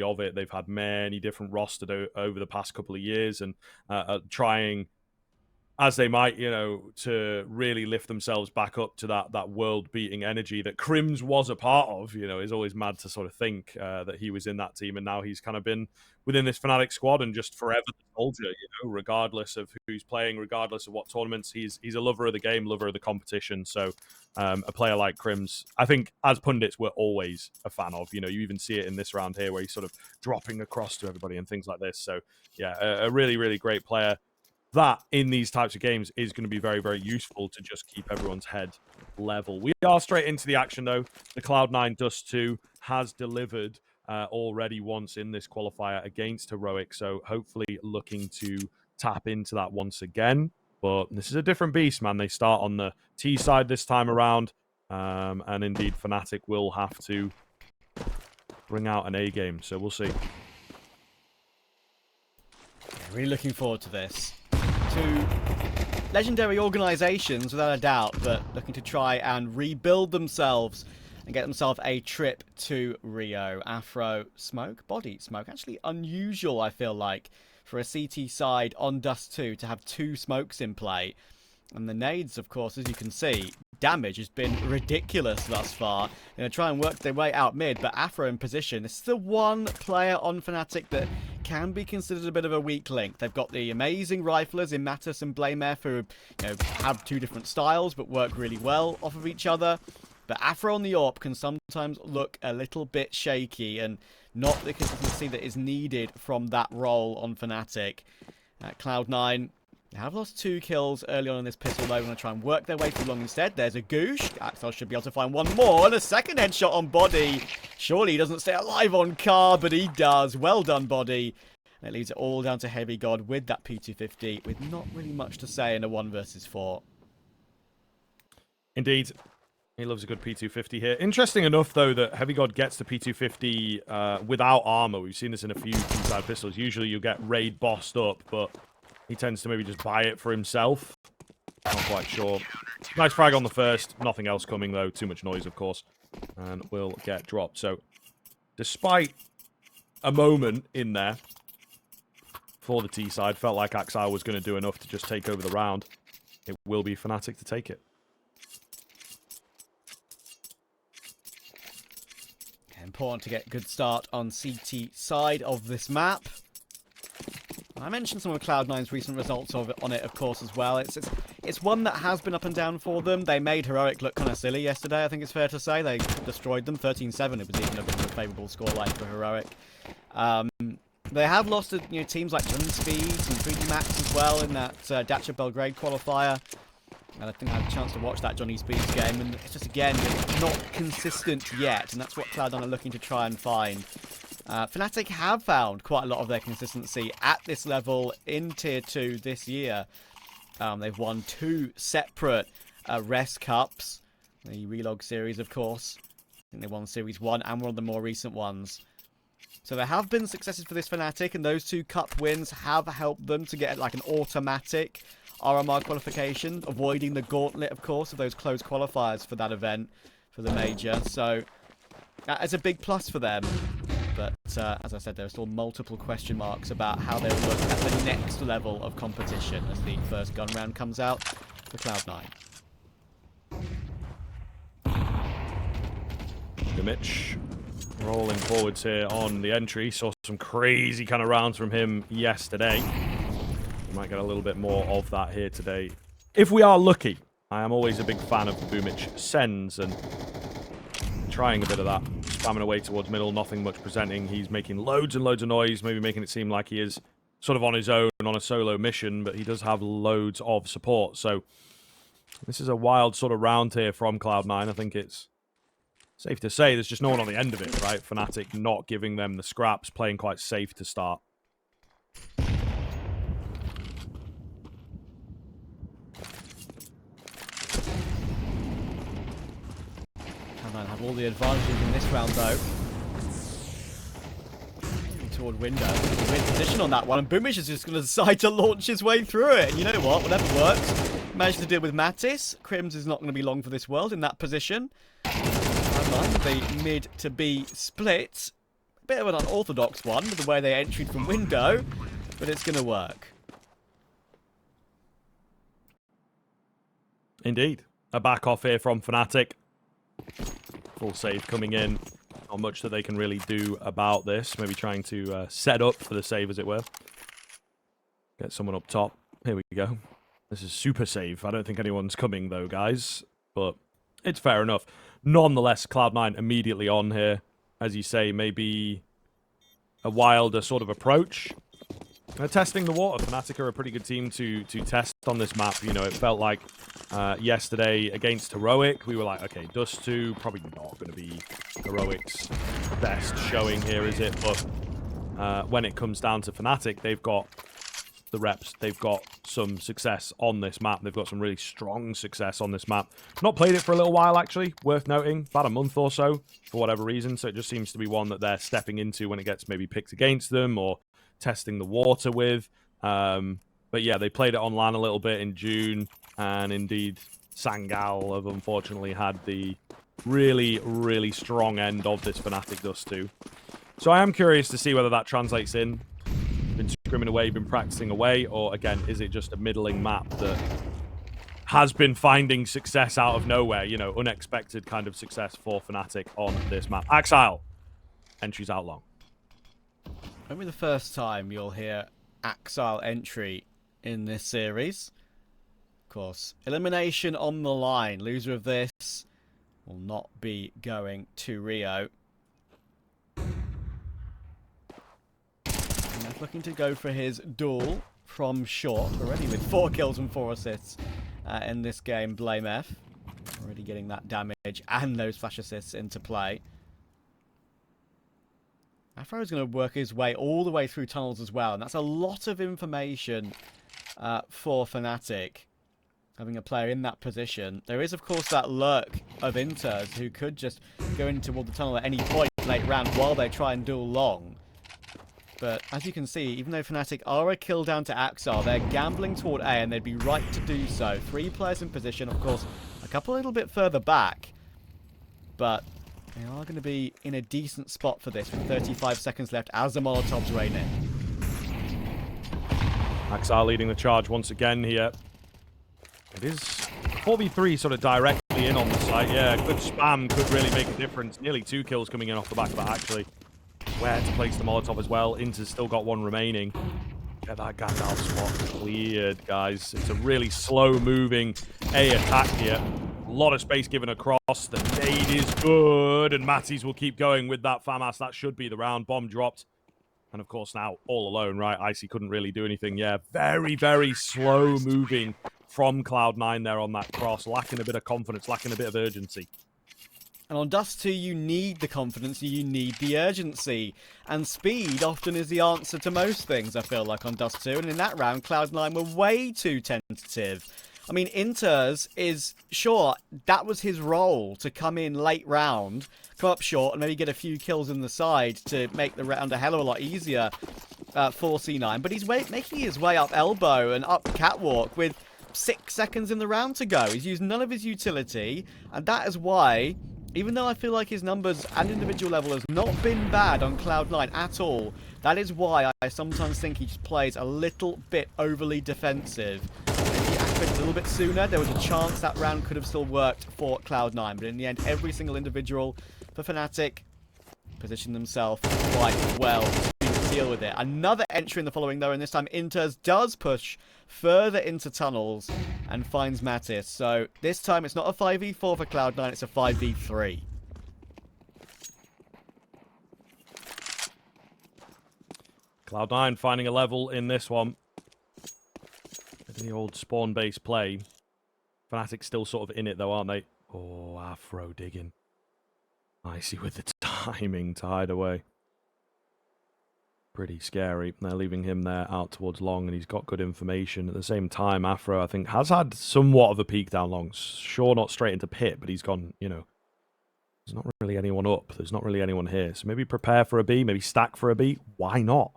of it. They've had many different rosters over the past couple of years, and trying, as they might, to really lift themselves back up to that world-beating energy that Crims was a part of. Is always mad to sort of think that he was in that team, and now he's kind of been within this fnatic squad and just forever the soldier, regardless of who's playing, regardless of what tournaments. He's a lover of the game, lover of the competition. So a player like Crims, I think, as pundits, we're always a fan of. You even see it in this round here where he's sort of dropping across to everybody and things like this. So yeah, a really, really great player. That in these types of games is going to be very, very useful to just keep everyone's head level. We are straight into the action, though. The Cloud9 Dust2 has delivered already once in this qualifier against Heroic, so hopefully looking to tap into that once again. But this is a different beast, man. They start on the T side this time around, and indeed fnatic will have to bring out an A game, so we'll see. Really looking forward to this. Two legendary organisations, without a doubt, but looking to try and rebuild themselves and get themselves a trip to Rio. Afro smoke, body smoke. Actually unusual, I feel like, for a CT side on Dust2 to have two smokes in play. And the nades, of course, as you can see, damage has been ridiculous thus far. They're going to try and work their way out mid, but Afro in position. This is the one player on fnatic that can be considered a bit of a weak link. They've got the amazing riflers in Mattis and BlameF who have two different styles but work really well off of each other. But Afro on the AWP can sometimes look a little bit shaky and not the consistency that is needed from that role on fnatic. Cloud9 have lost 2 kills early on in this pistol, though. We're going to try and work their way through long instead. There's a Goosh. Axel should be able to find one more. And a second headshot on Body. Surely he doesn't stay alive on Car, but he does. Well done, Body. And it leaves it all down to Heavy God with that P250, with not really much to say in a 1 versus 4. Indeed. He loves a good P250 here. Interesting enough, though, that Heavy God gets the P250 without armor. We've seen this in a few T-side pistols. Usually you get raid bossed up, but he tends to maybe just buy it for himself. Not quite sure. Nice frag on the first. Nothing else coming, though. Too much noise, of course. And will get dropped. So, despite a moment in there for the T side, felt like Axile was going to do enough to just take over the round. It will be fnatic to take it. Important to get a good start on CT side of this map. I mentioned some of Cloud9's recent results on it, of course, as well. It's one that has been up and down for them. They made Heroic look kind of silly yesterday, I think it's fair to say. They destroyed them 13-7. It was even a bit of a favourable scoreline for Heroic. They have lost to teams like Johnny Speeds and 3D Max as well in that Dacia Belgrade qualifier. And I think I had a chance to watch that Johnny Speeds game, and it's just, again, not consistent yet, and that's what Cloud9 are looking to try and find. fnatic have found quite a lot of their consistency at this level in Tier 2 this year. They've won 2 separate Rest Cups, the Relog series, of course. I think they won Series 1 and one of the more recent ones. So there have been successes for this fnatic, and those 2 cup wins have helped them to get like an automatic RMR qualification, avoiding the gauntlet, of course, of those closed qualifiers for that event, for the major. So that is a big plus for them. But as I said, there are still multiple question marks about how they'll look at the next level of competition as the first gun round comes out for Cloud9. Mitch rolling forwards here on the entry. Saw some crazy kind of rounds from him yesterday. We might get a little bit more of that here today. If we are lucky, I am always a big fan of the Boomich sends and trying a bit of that. Spamming away towards middle, nothing much presenting. He's making loads and loads of noise, maybe making it seem like he is sort of on his own, on a solo mission, but he does have loads of support. So this is a wild sort of round here from Cloud9. I think it's safe to say there's just no one on the end of it, right? fnatic not giving them the scraps, playing quite safe to start. Cloud9 have all the advantages in this round, though. Toward window. Weird position on that one, and Boomish is just going to decide to launch his way through it. And you know what? Whatever works. Managed to deal with Mattis. Crims is not going to be long for this world in that position. The mid to B split. bit of an unorthodox one with the way they entered from window, but it's going to work. Indeed. A back off here from fnatic. Full save coming in. Not much that they can really do about this. Maybe trying to set up for the save, as it were. Get someone up top. Here we go. This is super save. I don't think anyone's coming, though, guys. But it's fair enough. Nonetheless, Cloud9 immediately on here. As you say, maybe a wilder sort of approach. Testing the water. fnatic are a pretty good team to test on this map. You know, it felt like yesterday against Heroic, we were like, okay, Dust2, probably not going to be Heroic's best showing here, is it? But when it comes down to fnatic, they've got the reps. They've got some success on this map. They've got some really strong success on this map. Not played it for a little while, actually. Worth noting. About a month or so, for whatever reason. So it just seems to be one that they're stepping into when it gets maybe picked against them or testing the water with. But yeah, they played it on LAN a little bit in June. And indeed, Sangal have unfortunately had the really, really strong end of this fnatic Dust2. So I am curious to see whether that translates in. Been scrimming away, been practicing away, or again, is it just a middling map that has been finding success out of nowhere? You know, unexpected kind of success for fnatic on this map. Axile, entries out long. Won't be the first time you'll hear Axile entry in this series. Of course, elimination on the line. Loser of this will not be going to Rio. Looking to go for his duel from short, already with 4 kills and 4 assists in this game. Blame F. Already getting that damage and those flash assists into play. Afro is going to work his way all the way through tunnels as well, and that's a lot of information for fnatic, having a player in that position. There is, of course, that lurk of Inters who could just go in toward the tunnel at any point late round while they try and duel long. But as you can see, even though fnatic are a kill down to Axile, they're gambling toward A, and they'd be right to do so. 3 players in position, of course, a couple a little bit further back. But they are going to be in a decent spot for this with 35 seconds left as the Molotovs rain in. Axile leading the charge once again here. It is 4v3 sort of directly in on the site. Yeah, good spam could really make a difference. Nearly 2 kills coming in off the back of that, actually. Where to place the Molotov as well. Inter's still got 1 remaining. Get that Gandalf spot cleared, guys. It's a really slow-moving A attack here. A lot of space given across. The nade is good, and Matties will keep going with that FAMAS. That should be the round. Bomb dropped. And, of course, now all alone, right? Icy couldn't really do anything. Yeah, very, very slow-moving from Cloud9 there on that cross. Lacking a bit of confidence, lacking a bit of urgency. And on Dust2, you need the confidence, you need the urgency. And speed often is the answer to most things, I feel like, on Dust2. And in that round, Cloud9 were way too tentative. I mean, Inters is, sure, that was his role, to come in late round, come up short, and maybe get a few kills in the side to make the round a hell of a lot easier for C9. But he's making his way up elbow and up catwalk with 6 seconds in the round to go. He's used none of his utility, and that is why, even though I feel like his numbers and individual level has not been bad on Cloud9 at all, that is why I sometimes think he just plays a little bit overly defensive. If he activated a little bit sooner, there was a chance that round could have still worked for Cloud9. But in the end, every single individual for fnatic positioned themselves quite well to deal with it. Another entry in the following, though, and this time Inters does push further into tunnels and finds Mattis. So this time it's not a 5v4 for Cloud9, it's a 5v3. Cloud9 finding a level in this one. The old spawn-based play. fnatic still sort of in it, though, aren't they? Oh, Afro digging. Icy with the timing to hide away. Pretty scary. They're leaving him there out towards long, and he's got good information. At the same time, Afro, I think, has had somewhat of a peek down long. Sure, not straight into pit, but he's gone, you know, there's not really anyone up. There's not really anyone here. So maybe prepare for a B, maybe stack for a B. Why not?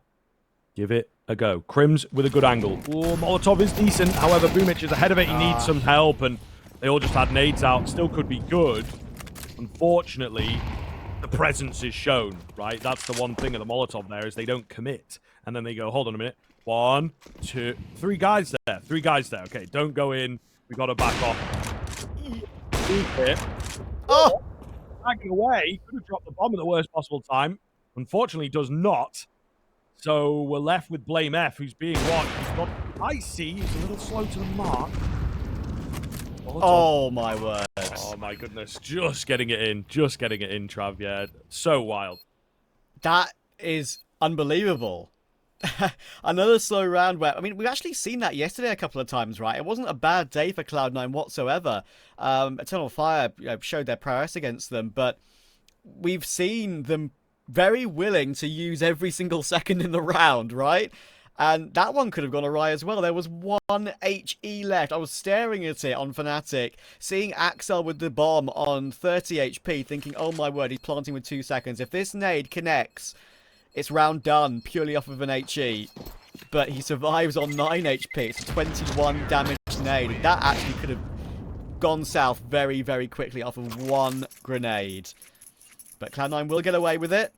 Give it a go. Crims with a good angle. Oh, Molotov is decent. However, Boomich is ahead of it. He needs some help, and they all just had nades out. Still could be good. Unfortunately, the presence is shown, right? That's the one thing of the Molotov there is they don't commit. And then they go, hold on a minute. 1, 2, 3 guys there. 3 guys there. Okay, don't go in. We got to back off. Oh! Backing away. Could have dropped the bomb at the worst possible time. Unfortunately, does not. So we're left with Blame F, who's being watched. He's got icy. He's a little slow to the mark. Oh, my word. Oh, my goodness. Just getting it in. Just getting it in, Trav. Yeah, so wild. That is unbelievable. Another slow round where, I mean, we've actually seen that yesterday a couple of times, right? It wasn't a bad day for Cloud9 whatsoever. Eternal Fire showed their prowess against them, but we've seen them very willing to use every single second in the round, right? And that one could have gone awry as well. There was 1 HE left. I was staring at it on Fnatic, seeing Axel with the bomb on 30 HP, thinking, oh my word, he's planting with 2 seconds. If this nade connects, it's round done, purely off of an HE. But he survives on 9 HP. It's a 21 damage nade. That actually could have gone south very, very quickly off of 1 grenade. But Cloud9 will get away with it.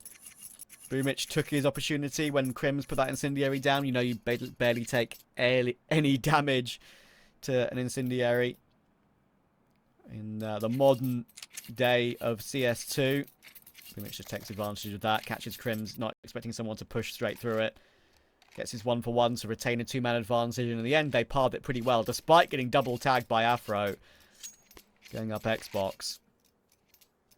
Boomich took his opportunity when Crims put that incendiary down. You know, you barely take any damage to an incendiary in the modern day of CS2. Boomich just takes advantage of that, catches Crims, not expecting someone to push straight through it. Gets his 1-for-1 to retain a 2-man advantage, and in the end they parred it pretty well, despite getting double tagged by Afro. Going up Xbox.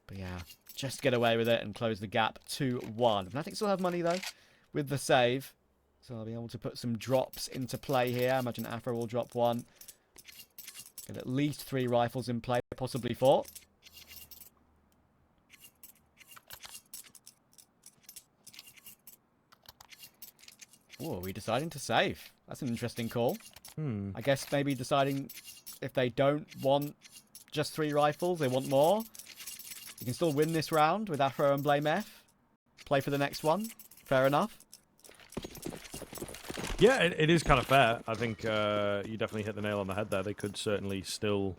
But yeah, just get away with it and close the gap 2-1. Fnatic still have money though, with the save. So they'll be able to put some drops into play here. I imagine Afro will drop 1. Get at least 3 rifles in play, possibly 4. Oh, are we deciding to save? That's an interesting call. I guess maybe deciding if they don't want just 3 rifles, they want more. You can still win this round with Afro and Blame F. Play for the next one. Fair enough. Yeah, it is kind of fair. I think you definitely hit the nail on the head there. They could certainly still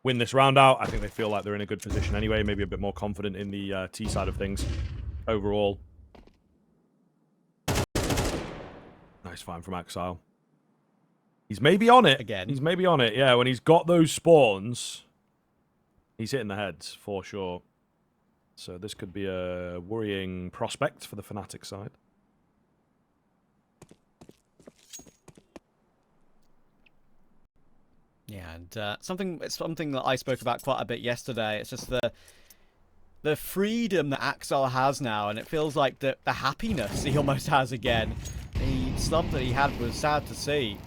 win this round out. I think they feel like they're in a good position anyway. Maybe a bit more confident in the T side of things overall. Nice find from Exile. He's maybe on it. Again. He's maybe on it. Yeah, when he's got those spawns, he's hitting the heads for sure. So this could be a worrying prospect for the Fnatic side. Yeah, and something that I spoke about quite a bit yesterday. It's just the freedom that Axel has now, and it feels like the happiness he almost has again. The slump that he had was sad to see,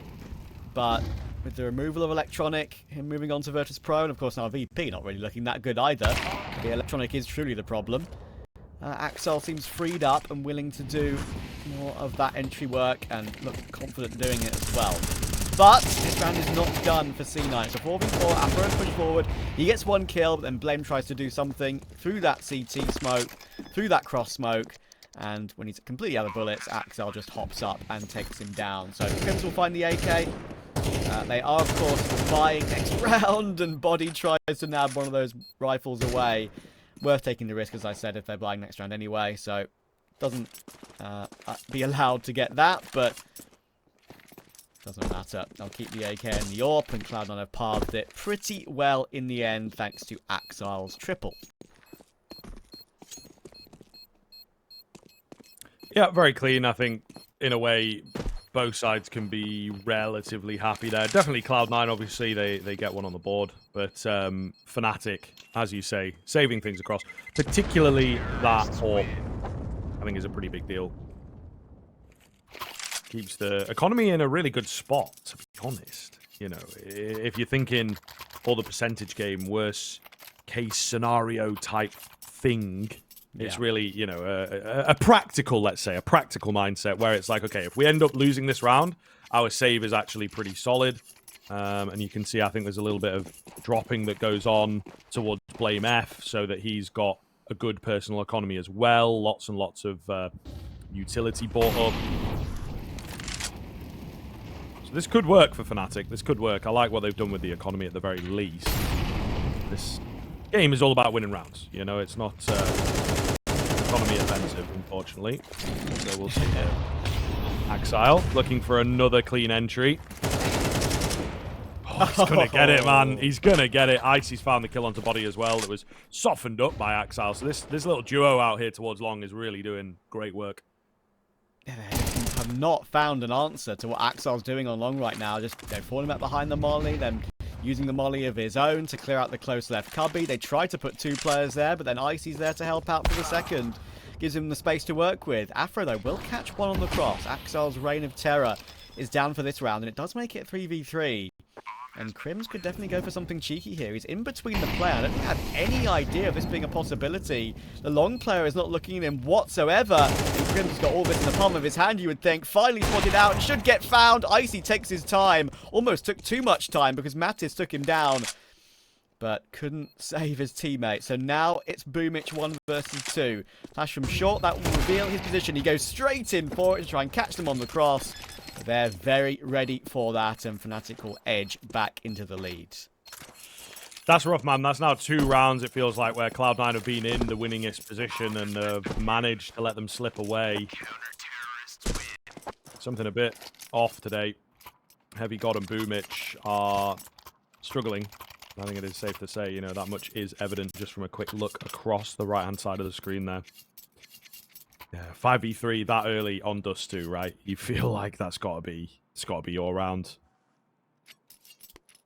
but with the removal of Electronic, him moving on to Virtus Pro, and of course now VP not really looking that good either. The Electronic is truly the problem. Axel seems freed up and willing to do more of that entry work and look confident doing it as well. But this round is not done for C9. So 4v4, Afro push forward. He gets 1 kill, but then Blame tries to do something through that CT smoke, through that cross smoke. And when he's completely out of bullets, Axel just hops up and takes him down. So Crims will find the AK. They are, of course, buying next round, and Body tries to nab one of those rifles away. Worth taking the risk, as I said, if they're buying next round anyway. So doesn't be allowed to get that, but doesn't matter. They'll keep the AK in the AWP, and Cloud9 have parred it pretty well in the end, thanks to Axel's triple. Yeah, very clean. I think, in a way, both sides can be relatively happy there. Definitely Cloud9, obviously, they get one on the board. But Fnatic, as you say, saving things across. Particularly that AWP, I think, is a pretty big deal. Keeps the economy in a really good spot, to be honest. You know, if you're thinking for the percentage game, worst case scenario type thing, it's really, you know, a practical, let's say, a practical mindset where it's like, okay, if we end up losing this round, our save is actually pretty solid. And you can see, I think there's a little bit of dropping that goes on towards Blame F so that he's got a good personal economy as well. Lots and lots of utility bought up. So this could work for Fnatic. This could work. I like what they've done with the economy at the very least. This game is all about winning rounds. You know, it's not economy offensive, unfortunately. So we'll see here. Axile looking for another clean entry. Oh, he's gonna get it, man. He's gonna get it. Icy's found the kill onto body as well. It was softened up by Axile. So this little duo out here towards long is really doing great work. Yeah, they have not found an answer to what Axile's doing on long right now. Just falling back behind the molly, then using the molly of his own to clear out the close left cubby. They tried to put 2 players there, but then Icy's there to help out for the second. Gives him the space to work with. Afro, though, will catch one on the cross. Axile's reign of terror is down for this round, and it does make it 3v3. And Crims could definitely go for something cheeky here. He's in between the player. I don't think I have any idea of this being a possibility. The long player is not looking at him whatsoever. And Crims has got all this in the palm of his hand, you would think. Finally spotted out. Should get found. Icy takes his time. Almost took too much time because Mattis took him down. But couldn't save his teammate. So now it's Boomich 1 versus 2. Flash from short. That will reveal his position. He goes straight in for it to try and catch them on the cross. They're very ready for that, and fnatic will edge back into the lead. That's rough, man. That's now 2 rounds, it feels like, where Cloud9 have been in the winningest position and have managed to let them slip away. Something a bit off today. Heavy God and Boomich are struggling. I think it is safe to say, you know, that much is evident just from a quick look across the right-hand side of the screen there. Yeah, 5v3 that early on Dust2, right? You feel like it's got to be your round.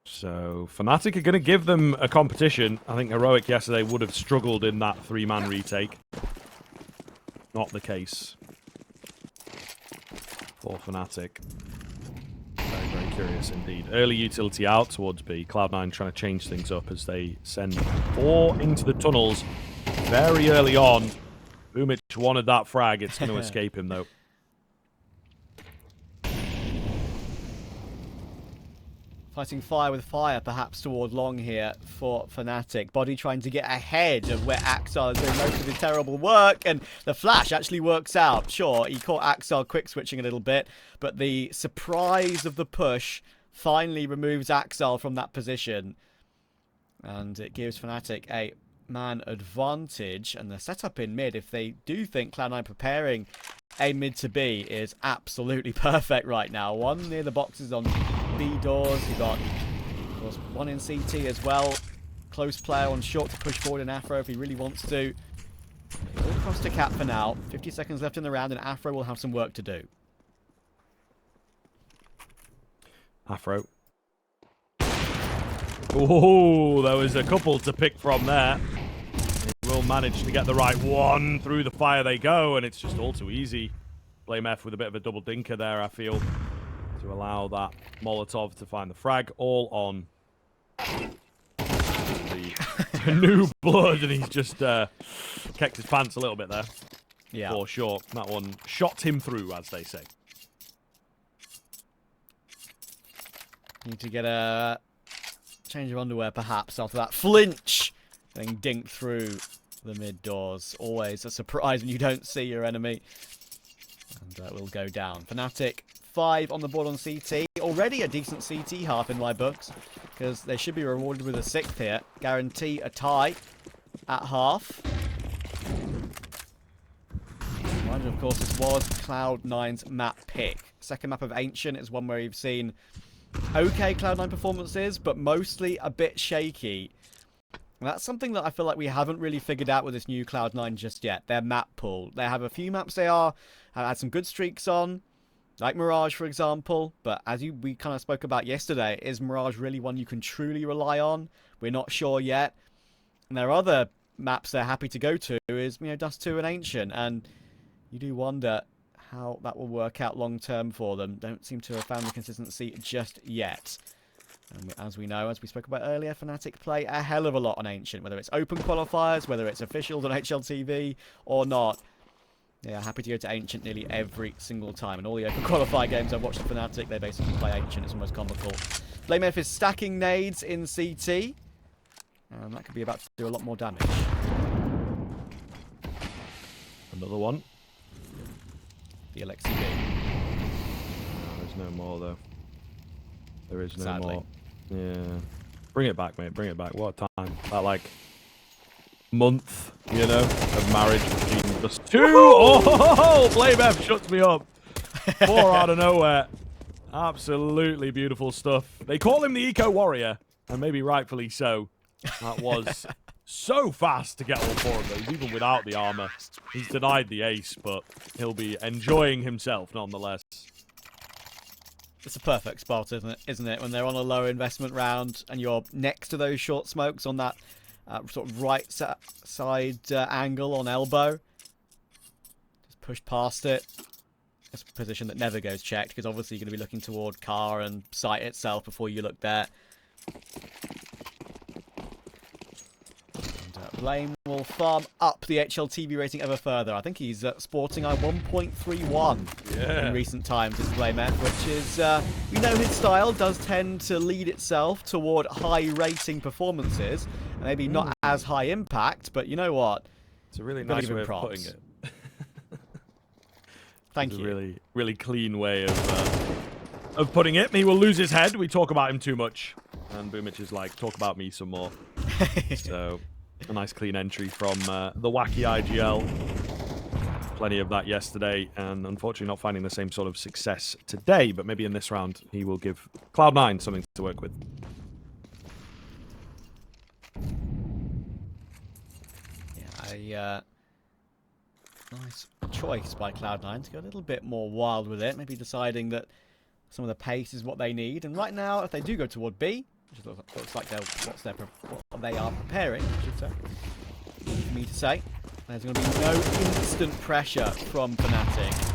So fnatic are going to give them a competition. I think Heroic yesterday would have struggled in that 3-man retake. Not the case for fnatic. Very, very curious indeed. Early utility out towards B. Cloud9 trying to change things up as they send 4 into the tunnels very early on. Boomich wanted that frag. It's going to escape him, though. Fighting fire with fire, perhaps, toward long here for fnatic. Body trying to get ahead of where Axile is doing most of his terrible work, and the flash actually works out. Sure, he caught Axile quick switching a little bit, but the surprise of the push finally removes Axile from that position. And it gives fnatic a man advantage, and the setup in mid, if they do think Cloud9 preparing a mid to B, is absolutely perfect right now. One near the boxes on B doors. You got, of course, one in CT as well. Close player on short to push forward in Afro if he really wants to. All across to Cap for now. 50 seconds left in the round, and Afro will have some work to do. Afro. Oh, there was a couple to pick from there. They will manage to get the right one. Through the fire they go, and it's just all too easy. Blame F with a bit of a double dinker there, I feel, to allow that Molotov to find the frag. All on the new blood, and he's just kept his pants a little bit there. Yeah. For sure. That one shot him through, as they say. Need to get a change of underwear, perhaps, after that flinch. Getting dinked through the mid doors. Always a surprise when you don't see your enemy. And that will go down. fnatic, 5 on the board on CT. Already a decent CT half in my books, because they should be rewarded with a 6th here. Guarantee a tie at half. And of course, this was Cloud9's map pick. Second map of Ancient is one where you've seen okay Cloud9 performances, but mostly a bit shaky. And that's something that I feel like we haven't really figured out with this new Cloud9 just yet. Their map pool. They have a few maps they have had some good streaks on, like Mirage, for example. But as we kind of spoke about yesterday, is Mirage really one you can truly rely on? We're not sure yet. And there are other maps they're happy to go to, is, you know, Dust2 and Ancient. And you do wonder how that will work out long term for them. Don't seem to have found the consistency just yet. And as we know, as we spoke about earlier, fnatic play a hell of a lot on Ancient, whether it's open qualifiers, whether it's officials on HLTV or not. They are happy to go to Ancient nearly every single time. And all the open qualifier games I've watched of fnatic, they basically play Ancient. It's almost comical. Blame F is stacking nades in CT. And that could be about to do a lot more damage. Another one. The Alexi B. There's no more, though. There is no Sadly. more. Yeah. Bring it back, mate. Bring it back. What a time. That, like, month, you know, of marriage between Dust2. Oh, Blame F shuts me up. 4 out of nowhere. Absolutely beautiful stuff. They call him the Eco Warrior, and maybe rightfully so. That was so fast to get all 4 of those, even without the armor. He's denied the ace, but he'll be enjoying himself nonetheless. It's a perfect spot, isn't it? When they're on a low investment round and you're next to those short smokes on that sort of right side angle on elbow. Just push past it. It's a position that never goes checked because obviously you're going to be looking toward car and site itself before you look there. And Blame will farm up the HLTV rating ever further. I think he's sporting a 1.31 in recent times, this Blame F, which is, you know, his style does tend to lead itself toward high rating performances. Maybe not as high impact, but you know what? It's a really nice way of putting it. Thank you. A really, really clean way of putting it. He will lose his head. We talk about him too much. And Boomich is like, talk about me some more. So, a nice clean entry from the wacky IGL. Plenty of that yesterday, and unfortunately not finding the same sort of success today. But maybe in this round, he will give Cloud9 something to work with. Yeah, nice choice by Cloud9 to go a little bit more wild with it. Maybe deciding that some of the pace is what they need. And right now, if they do go toward B, which looks like what they are preparing, I should say, for me to say, there's going to be no instant pressure from fnatic.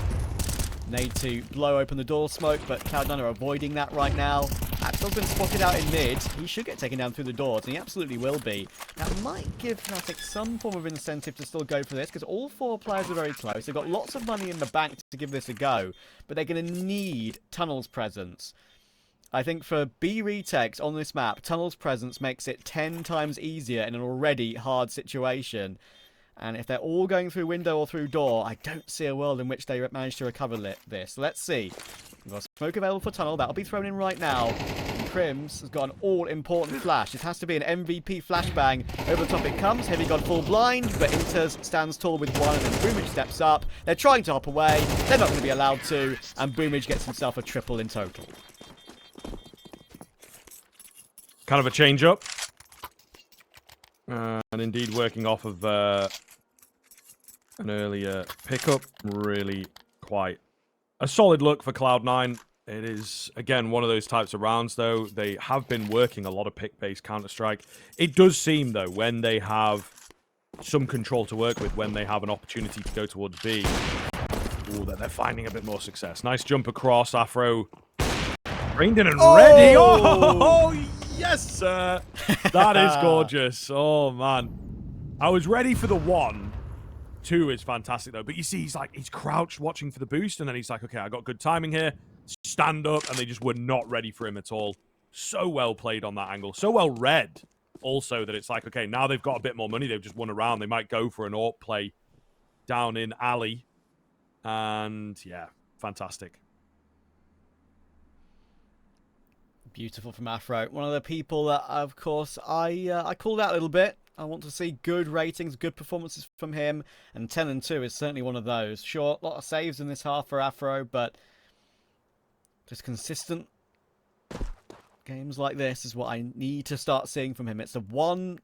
Need to blow open the door smoke, but Cloud9 are avoiding that right now. Axel's been spotted out in mid. He should get taken down through the doors, and he absolutely will be. That might give fnatic some form of incentive to still go for this, because all 4 players are very close. They've got lots of money in the bank to give this a go, but they're going to need Tunnel's presence. I think for B retakes on this map, Tunnel's presence makes it 10 times easier in an already hard situation. And if they're all going through window or through door, I don't see a world in which they manage to recover this. Let's see. We've got smoke available for Tunnel. That'll be thrown in right now. And Crims has got an all-important flash. It has to be an MVP flashbang. Over the top it comes. Heavy got full blind, but Inters stands tall with one, and then Boomage steps up. They're trying to hop away. They're not going to be allowed to, and Boomage gets himself a triple in total. Kind of a change-up. And indeed working off of an earlier pickup. Really quite a solid look for Cloud9. It is, again, one of those types of rounds, though. They have been working a lot of pick-based Counter-Strike. It does seem, though, when they have some control to work with, when they have an opportunity to go towards B, that they're finding a bit more success. Nice jump across. Afro reined in and ready. Oh, yes, sir. That is gorgeous. Oh, man. I was ready for the 1. 2 is fantastic, though. But you see, he's crouched watching for the boost, and then he's like, okay, I got good timing here. Stand up, and they just were not ready for him at all. So well played on that angle. So well read, also, that it's like, okay, now they've got a bit more money. They've just won a round. They might go for an AWP play down in alley. And, yeah, fantastic. Beautiful from Afro. One of the people that, of course, I called out a little bit. I want to see good ratings, good performances from him, and 10 and 2 is certainly one of those. Sure, a lot of saves in this half for Afro, but just consistent games like this is what I need to start seeing from him. It's the one,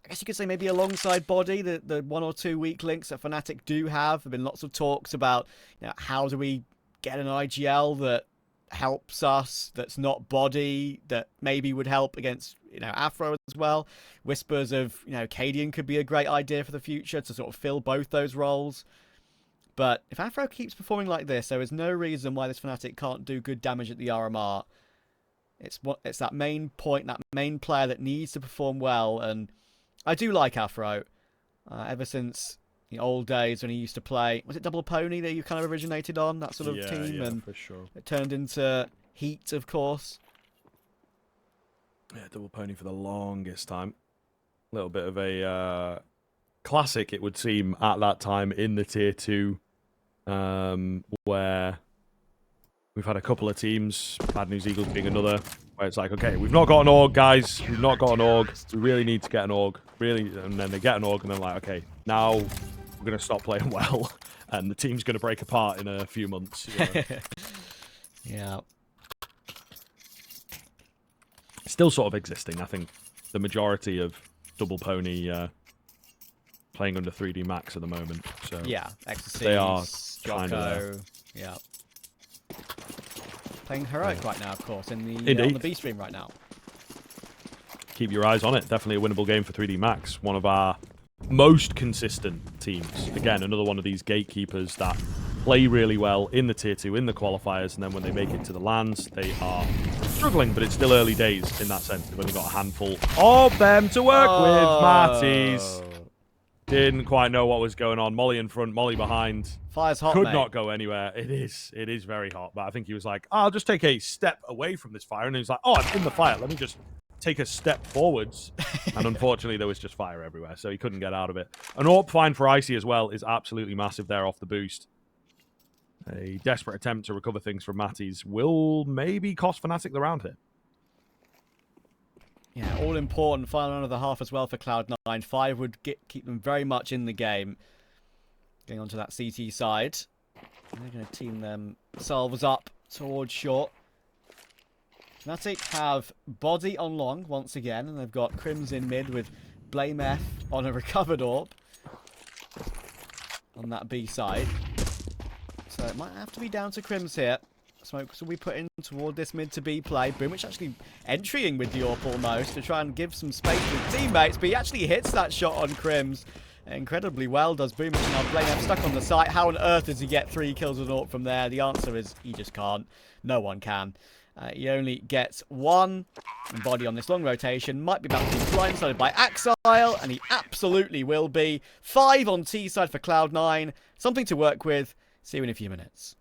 I guess you could say maybe alongside Body, the 1 or 2 weak links that fnatic do have. There have been lots of talks about, you know, how do we get an IGL that helps us, that's not Body, that maybe would help against, you know, Afro as well. Whispers of, you know, Cadian could be a great idea for the future to sort of fill both those roles. But if Afro keeps performing like this, there is no reason why this fnatic can't do good damage at the RMR. It's that main point, that main player that needs to perform well, and I do like Afro. Ever since the old days when he used to play, was it Double Pony that you kind of originated on, that sort of team? Yeah, and for sure. It turned into Heat, of course. Yeah, Double Pony for the longest time. A little bit of a classic, it would seem, at that time in the Tier 2, where we've had a couple of teams, Bad News Eagles being another, Where it's like, okay, we've not got an org, guys. We've not got an org. We really need to get an org. Really, and then they get an org, and they're like, okay, now we're gonna stop playing well, and the team's gonna break apart in a few months. You know? Yeah. Still sort of existing. I think the majority of Double Pony playing under 3D Max at the moment. So Yeah, Ecstasy, they are Jocko, kind of yeah. Playing Heroic right now, of course, in the on the B stream right now. Keep your eyes on it. Definitely a winnable game for 3D Max. One of our most consistent teams. Again, another one of these gatekeepers that play really well in the Tier 2, in the qualifiers, and then when they make it to the lands, they are struggling, but it's still early days in that sense. They've only got a handful of them to work with. Matties didn't quite know what was going on. Molly in front, Molly behind. Fire's hot, Could mate. not go anywhere. It is very hot, but I think he was like, I'll just take a step away from this fire, and he's like, oh, I'm in the fire. Let me just take a step forwards. And unfortunately, there was just fire everywhere, so he couldn't get out of it. An AWP find for Icy as well is absolutely massive there off the boost. A desperate attempt to recover things from Matties will maybe cost fnatic the round here. Yeah, all important. Final round of the half as well for Cloud9. 5 would keep them very much in the game. Getting onto that CT side. And they're going to team themselves up towards short. Fnatic have Body on long once again, and they've got Crims in mid with Blame F on a recovered AWP on that B side. So it might have to be down to Crims here. Smokes will be put in toward this mid to B play. Boomich actually entering with the AWP almost to try and give some space to teammates, but he actually hits that shot on Crims incredibly well, does Boomich. Now Blame F stuck on the site. How on earth does he get 3 kills with AWP from there? The answer is he just can't. No one can. He only gets 1. And Body on this long rotation might be about to be blindsided by Axile, and he absolutely will be. 5 on T side for Cloud9. Something to work with. See you in a few minutes.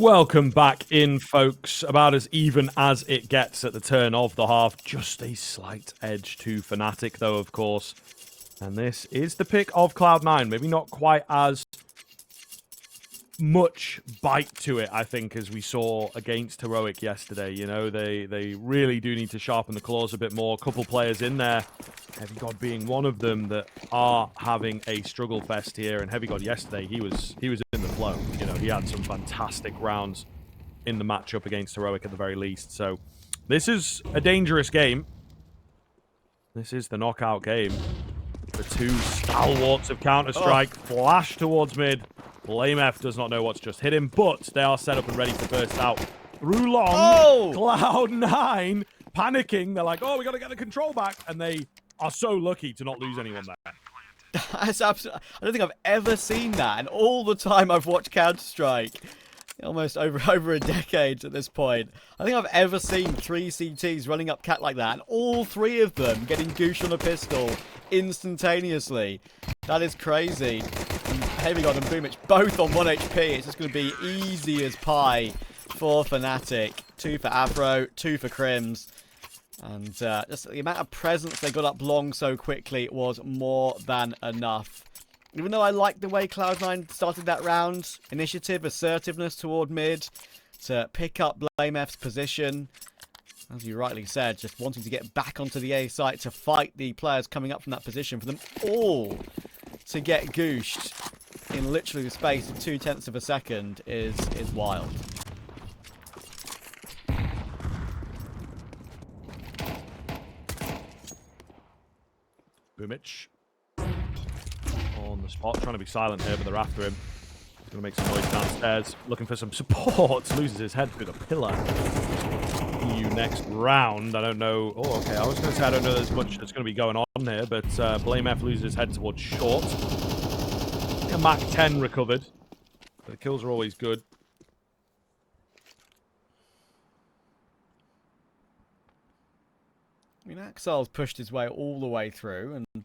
Welcome back in, folks. About as even as it gets at the turn of the half. Just a slight edge to fnatic, though, of course. And this is the pick of Cloud9. Maybe not quite as much bite to it, I think, as we saw against Heroic yesterday. You know, they really do need to sharpen the claws a bit more. A couple players in there, Heavy God being one of them, that are having a struggle fest here. And Heavy God yesterday, he was in the flow. You know, he had some fantastic rounds in the matchup against Heroic at the very least. So this is a dangerous game. This is the knockout game. The two stalwarts of Counter-Strike flash towards mid. BlameF does not know what's just hit him, but they are set up and ready to burst out through long. Cloud9 panicking. They're like, oh, we got to get the control back. And they are so lucky to not lose anyone there. That's absolutely. I don't think I've ever seen that, and all the time I've watched Counter-Strike, almost over a decade at this point, I think I've ever seen 3 CTs running up cat like that, and all 3 of them getting goosh on a pistol instantaneously. That is crazy. And Heavy God and Boomich both on 1 HP. It's just going to be easy as pie for fnatic. 2 for Afro, 2 for Crims. And just the amount of presence they got up long so quickly was more than enough. Even though I like the way Cloud9 started that round, initiative, assertiveness toward mid, to pick up BlameF's position, as you rightly said, just wanting to get back onto the A site to fight the players coming up from that position, for them all to get gooshed in literally the space of 0.2 of a second is wild. Boomich on the spot, trying to be silent here, but they're after him. He's going to make some noise downstairs, looking for some support. Loses his head through the pillar. EU next round. I don't know. Oh, okay. I was going to say I don't know there's much that's going to be going on here, but BlameF loses his head towards short. A Mac 10 recovered. The kills are always good. I mean, Axel's pushed his way all the way through, and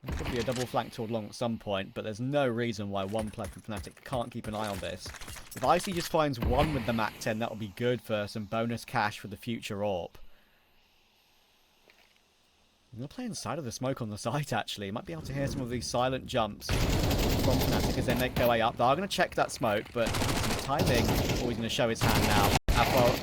there could be a double flank toward long at some point, but there's no reason why one player from fnatic can't keep an eye on this. If IC just finds one with the Mac 10, that would be good for some bonus cash for the future AWP. I'm going to play inside of the smoke on the site, actually. Might be able to hear some of these silent jumps from fnatic as they make their way up. They are going to check that smoke, but some timing always going to show his hand now.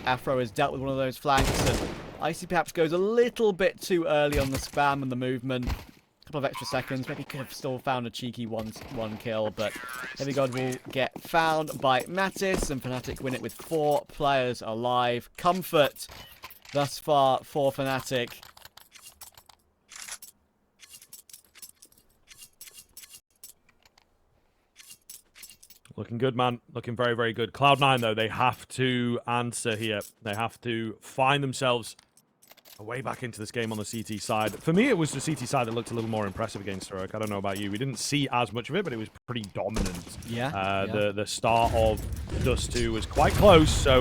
Afro has dealt with one of those flanks, and Icy perhaps goes a little bit too early on the spam and the movement. A couple of extra seconds. Maybe could have still found a cheeky one kill, but Heavy God will get found by Mattis, and fnatic win it with 4 players alive. Comfort thus far for fnatic. Looking good, man. Looking very, very good. Cloud9, though, they have to answer here. They have to find themselves a way back into this game on the CT side. For me, it was the CT side that looked a little more impressive against Heroic. I don't know about you. We didn't see as much of it, but it was pretty dominant. Yeah. The start of Dust2 was quite close, so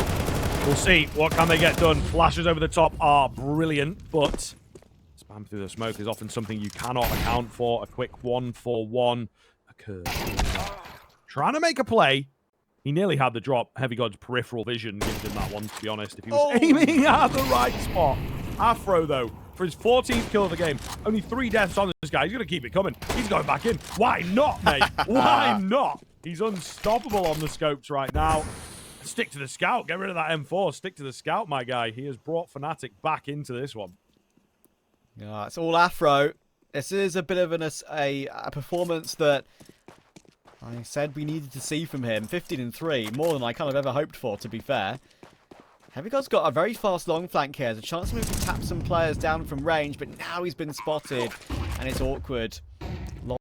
we'll see. What can they get done? Flashes over the top are brilliant, but spam through the smoke is often something you cannot account for. A quick 1-for-1 occurs. Trying to make a play. He nearly had the drop. Heavy God's peripheral vision gives him that one, to be honest. If he was aiming at the right spot. Afro, though, for his 14th kill of the game. Only 3 deaths on this guy. He's going to keep it coming. He's going back in. Why not, mate? Why not? He's unstoppable on the scopes right now. Stick to the scout. Get rid of that M4. Stick to the scout, my guy. He has brought fnatic back into this one. Yeah, it's all Afro. This is a bit of a performance that I said we needed to see from him. 15-3, more than I kind of ever hoped for, to be fair. Heavy God's got a very fast long flank here. There's a chance to maybe tap some players down from range, but now he's been spotted, and it's awkward.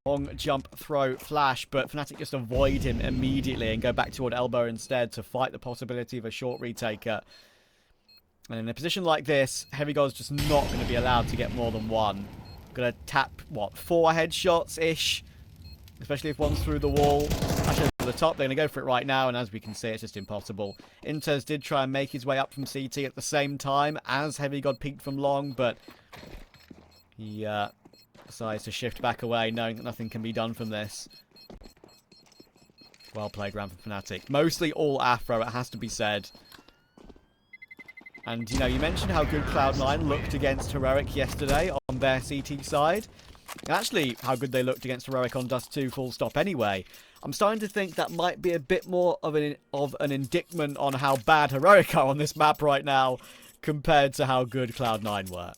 Long jump, throw, flash, but fnatic just avoid him immediately and go back toward elbow instead to fight the possibility of a short retaker. And in a position like this, Heavy God's just not going to be allowed to get more than one. Gonna tap, what, 4 headshots-ish? Especially if one's through the wall. Actually, over the top, they're going to go for it right now, and as we can see, it's just impossible. Intez did try and make his way up from CT at the same time as Heavy God peeked from long, but he decides to shift back away, knowing that nothing can be done from this. Well played round from fnatic. Mostly all Afro, it has to be said. And, you know, you mentioned how good Cloud9 looked against Heroic yesterday on their CT side. And actually, how good they looked against Heroic on Dust2 full stop anyway. I'm starting to think that might be a bit more of an indictment on how bad Heroic are on this map right now compared to how good Cloud9 were.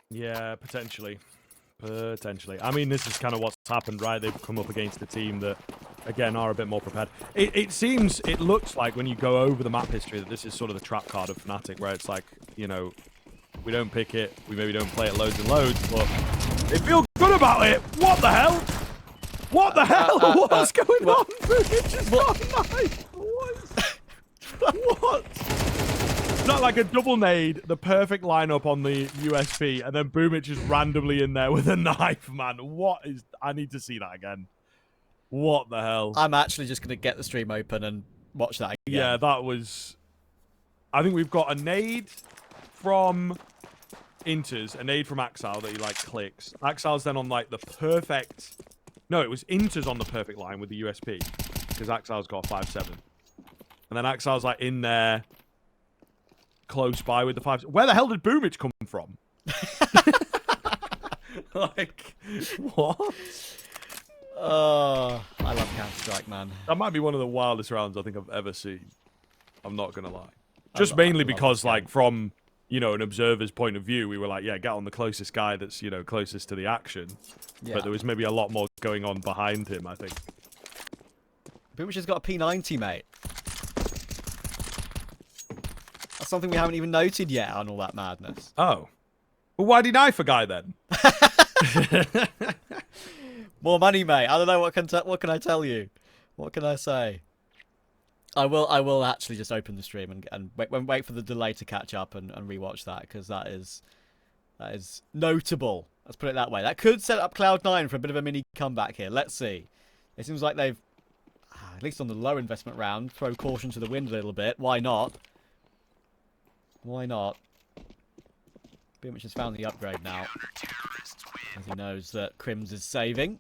Yeah, potentially. Potentially. I mean, this is kind of what's happened, right? They've come up against a team that, again, are a bit more prepared. It looks like when you go over the map history that this is sort of the trap card of fnatic, where it's like, you know, we don't pick it, we maybe don't play it loads and loads, but they feel good about it. What the hell? What the hell? What's going on? It's just got a knife. What? Not like a double nade, the perfect lineup on the USP, and then Boomich just randomly in there with a knife, man. What is... I need to see that again. What the hell? I'm actually just going to get the stream open and watch that again. Yeah, that was... I think we've got a nade from Inters, a nade from Axile that he, like, clicks. Axile's then on, like, the perfect... No, it was Inters on the perfect line with the USP, because Axile's got 5-7. And then Axile's, like, in there... close by with the 5. Where the hell did Boomich come from? Like, what? Oh, I love Counter-Strike, man. That might be one of the wildest rounds I think I've ever seen. I'm not gonna lie. Just mainly because, like, from, you know, an observer's point of view, we were like, yeah, get on the closest guy that's, you know, closest to the action. Yeah. But there was maybe a lot more going on behind him, I think. Boomich has got a P90, mate. That's something we haven't even noted yet on all that madness. Oh. Well, why'd he knife a guy then? More money, mate. I don't know what can I tell you. What can I say? I will actually just open the stream and wait for the delay to catch up and rewatch that, because that is notable. Let's put it that way. That could set up Cloud9 for a bit of a mini comeback here. Let's see. It seems like they've, at least on the low investment round, throw caution to the wind a little bit. Why not? Why not? Boomich has found the upgrade now, as he knows that Crims is saving.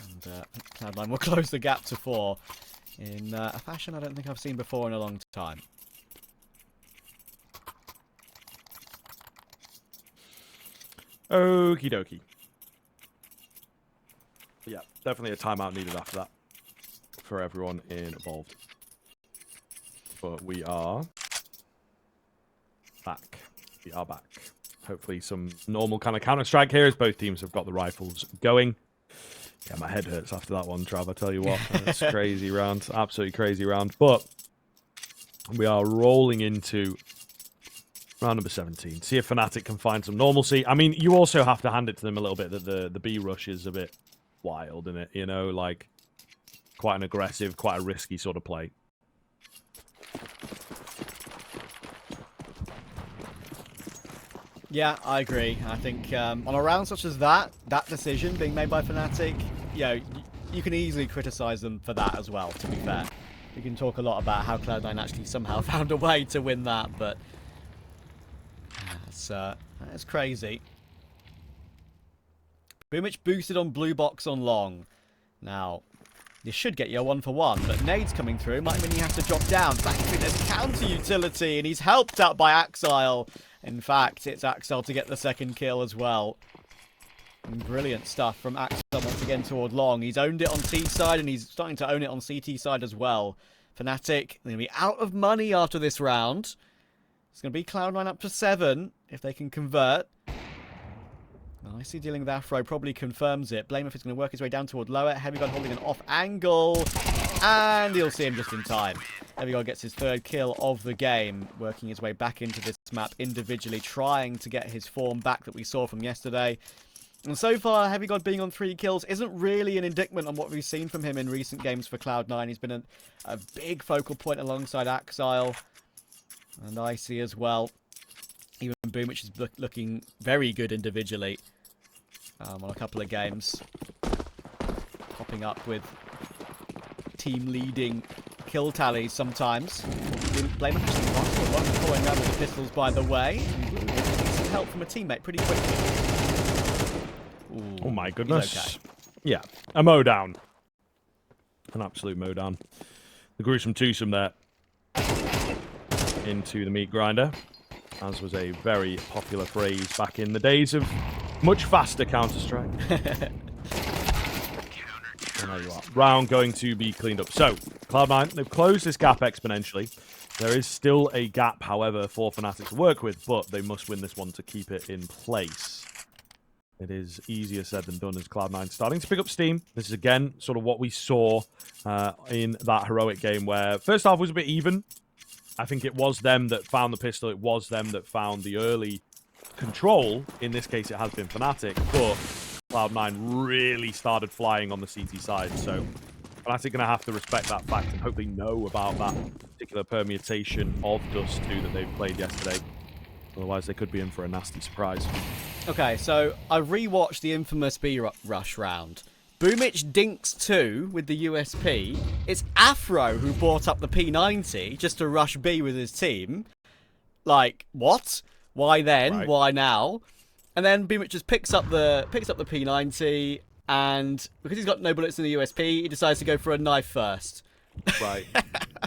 And Cloud9 will close the gap to 4 in a fashion I don't think I've seen before in a long time. Okie dokie. Yeah, definitely a timeout needed after that for everyone involved. But we are back. We are back. Hopefully some normal kind of Counter-Strike here, as both teams have got the rifles going. Yeah, my head hurts after that one, Trav, I tell you what. It's crazy round. Absolutely crazy round. But we are rolling into round number 17. See if fnatic can find some normalcy. I mean, you also have to hand it to them a little bit that the B rush is a bit wild, isn't it? You know, like quite an aggressive, quite a risky sort of play. Yeah, I agree. I think on a round such as that decision being made by fnatic, you know, you can easily criticize them for that as well, to be fair. We can talk a lot about how Cloud9 actually somehow found a way to win that, but that's crazy. Boomich boosted on blue box on long. Now, this should get you a 1-for-1, but nades coming through might mean you have to drop down. Thankfully, there's counter utility, and he's helped out by Axile. In fact, it's Axile to get the second kill as well. And brilliant stuff from Axile once again toward long. He's owned it on T side, and he's starting to own it on CT side as well. fnatic, they're going to be out of money after this round. It's going to be Cloud9 up to 7 if they can convert. Well, I see dealing with Afro probably confirms it. Blame if it's going to work his way down toward lower. Heavy God holding an off angle. And he'll see him just in time. Heavy God gets his 3rd kill of the game. Working his way back into this map individually. Trying to get his form back that we saw from yesterday. And so far, Heavy God being on 3 kills isn't really an indictment on what we've seen from him in recent games for Cloud9. He's been a big focal point alongside Axile. And Icy as well. Even Boomich is looking very good individually on a couple of games. Popping up with team-leading kill tallies sometimes. Blame it for going down with the pistols, by the way. Getting some help from a teammate pretty quickly. Ooh, Oh my he's goodness. okay. Yeah, a mow down. An absolute mow down. The gruesome twosome there. Into the meat grinder. As was a very popular phrase back in the days of much faster Counter-Strike. And there you are. Round going to be cleaned up. So, Cloud9, they've closed this gap exponentially. There is still a gap, however, for fnatic to work with, but they must win this one to keep it in place. It is easier said than done as Cloud9 starting to pick up steam. This is, again, sort of what we saw in that heroic game where first half was a bit even. I think it was them that found the pistol. It was them that found the early control. In this case, it has been fnatic, but Cloud9 really started flying on the CT side. So fnatic going to have to respect that fact and hopefully know about that particular permutation of Dust2 that they've played yesterday. Otherwise, they could be in for a nasty surprise. Okay, so I rewatched the infamous B-Rush round. Boomich dinks 2 with the USP. It's Afro who brought up the P90 just to rush B with his team. Like, what? Why then? Right. Why now? And then Boomich just picks up the P90, and because he's got no bullets in the USP, he decides to go for a knife first. Right.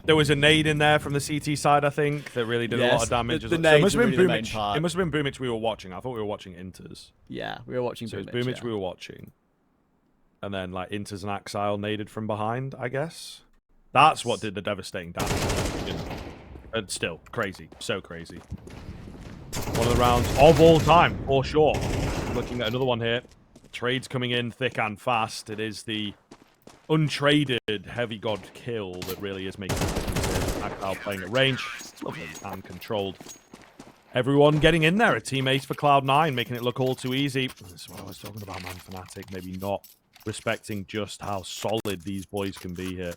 There was a nade in there from the CT side, I think, that really did a lot of damage. The So nades it must are have been really the main Boomich. part. It must have been Boomich we were watching. I thought we were watching Inters. Yeah, we were watching So Boomich. it's Boomich yeah. we were watching. And then, like, Inters and Axile naded from behind, I guess. That's what did the devastating damage. You know. And still, crazy. So crazy. One of the rounds of all time, for sure. Looking at another one here. Trades coming in thick and fast. It is the untraded heavy god kill that really is making the difference here. Axile playing at range. Lovely and controlled. Everyone getting in there. A team ace for Cloud9, making it look all too easy. That's what I was talking about, man. fnatic maybe not respecting just how solid these boys can be here.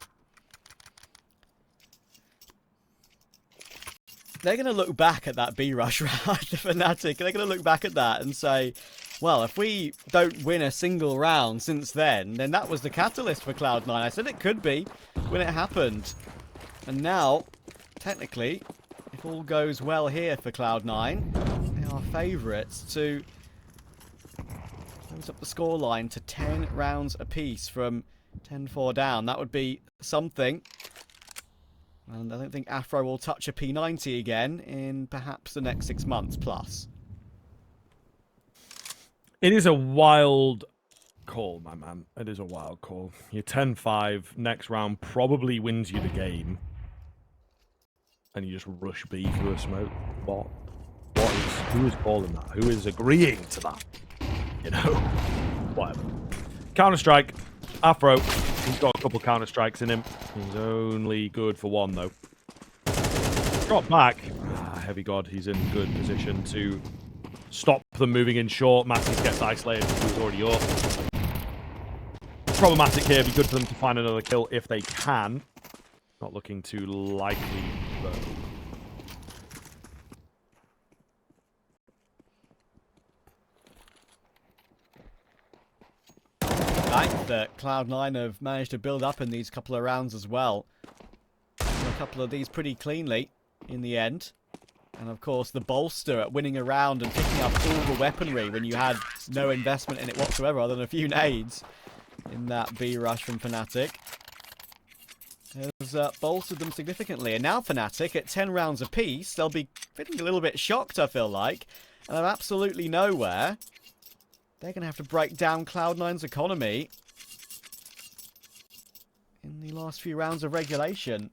They're going to look back at that B-Rush round, fnatic. They're going to look back at that and say, well, if we don't win a single round since then that was the catalyst for Cloud9. I said it could be when it happened. And now, technically, if all goes well here for Cloud9, they are favourites to close up the scoreline to 10 rounds apiece from 10-4 down. That would be something. And I don't think Afro will touch a P90 again in perhaps the next 6 months plus. It is a wild call, my man. It is a wild call. You're 10-5. Next round probably wins you the game. And you just rush B through a smoke. Who is calling that? Who is agreeing to that? You know? Whatever. Counter-Strike. Afro. He's got a couple Counter-Strikes in him. He's only good for one, though. Drop back. Heavy God. He's in good position to stop them moving in short. Matic gets isolated. He's already up. Problematic here. Be good for them to find another kill if they can. Not looking too likely, though. That Cloud9 have managed to build up in these couple of rounds as well. A couple of these pretty cleanly in the end. And of course the bolster at winning a round and picking up all the weaponry when you had no investment in it whatsoever other than a few nades in that B rush from fnatic has bolstered them significantly. And now fnatic at 10 rounds apiece, they'll be feeling a little bit shocked, I feel like. And they're absolutely nowhere. They're going to have to break down Cloud9's economy in the last few rounds of regulation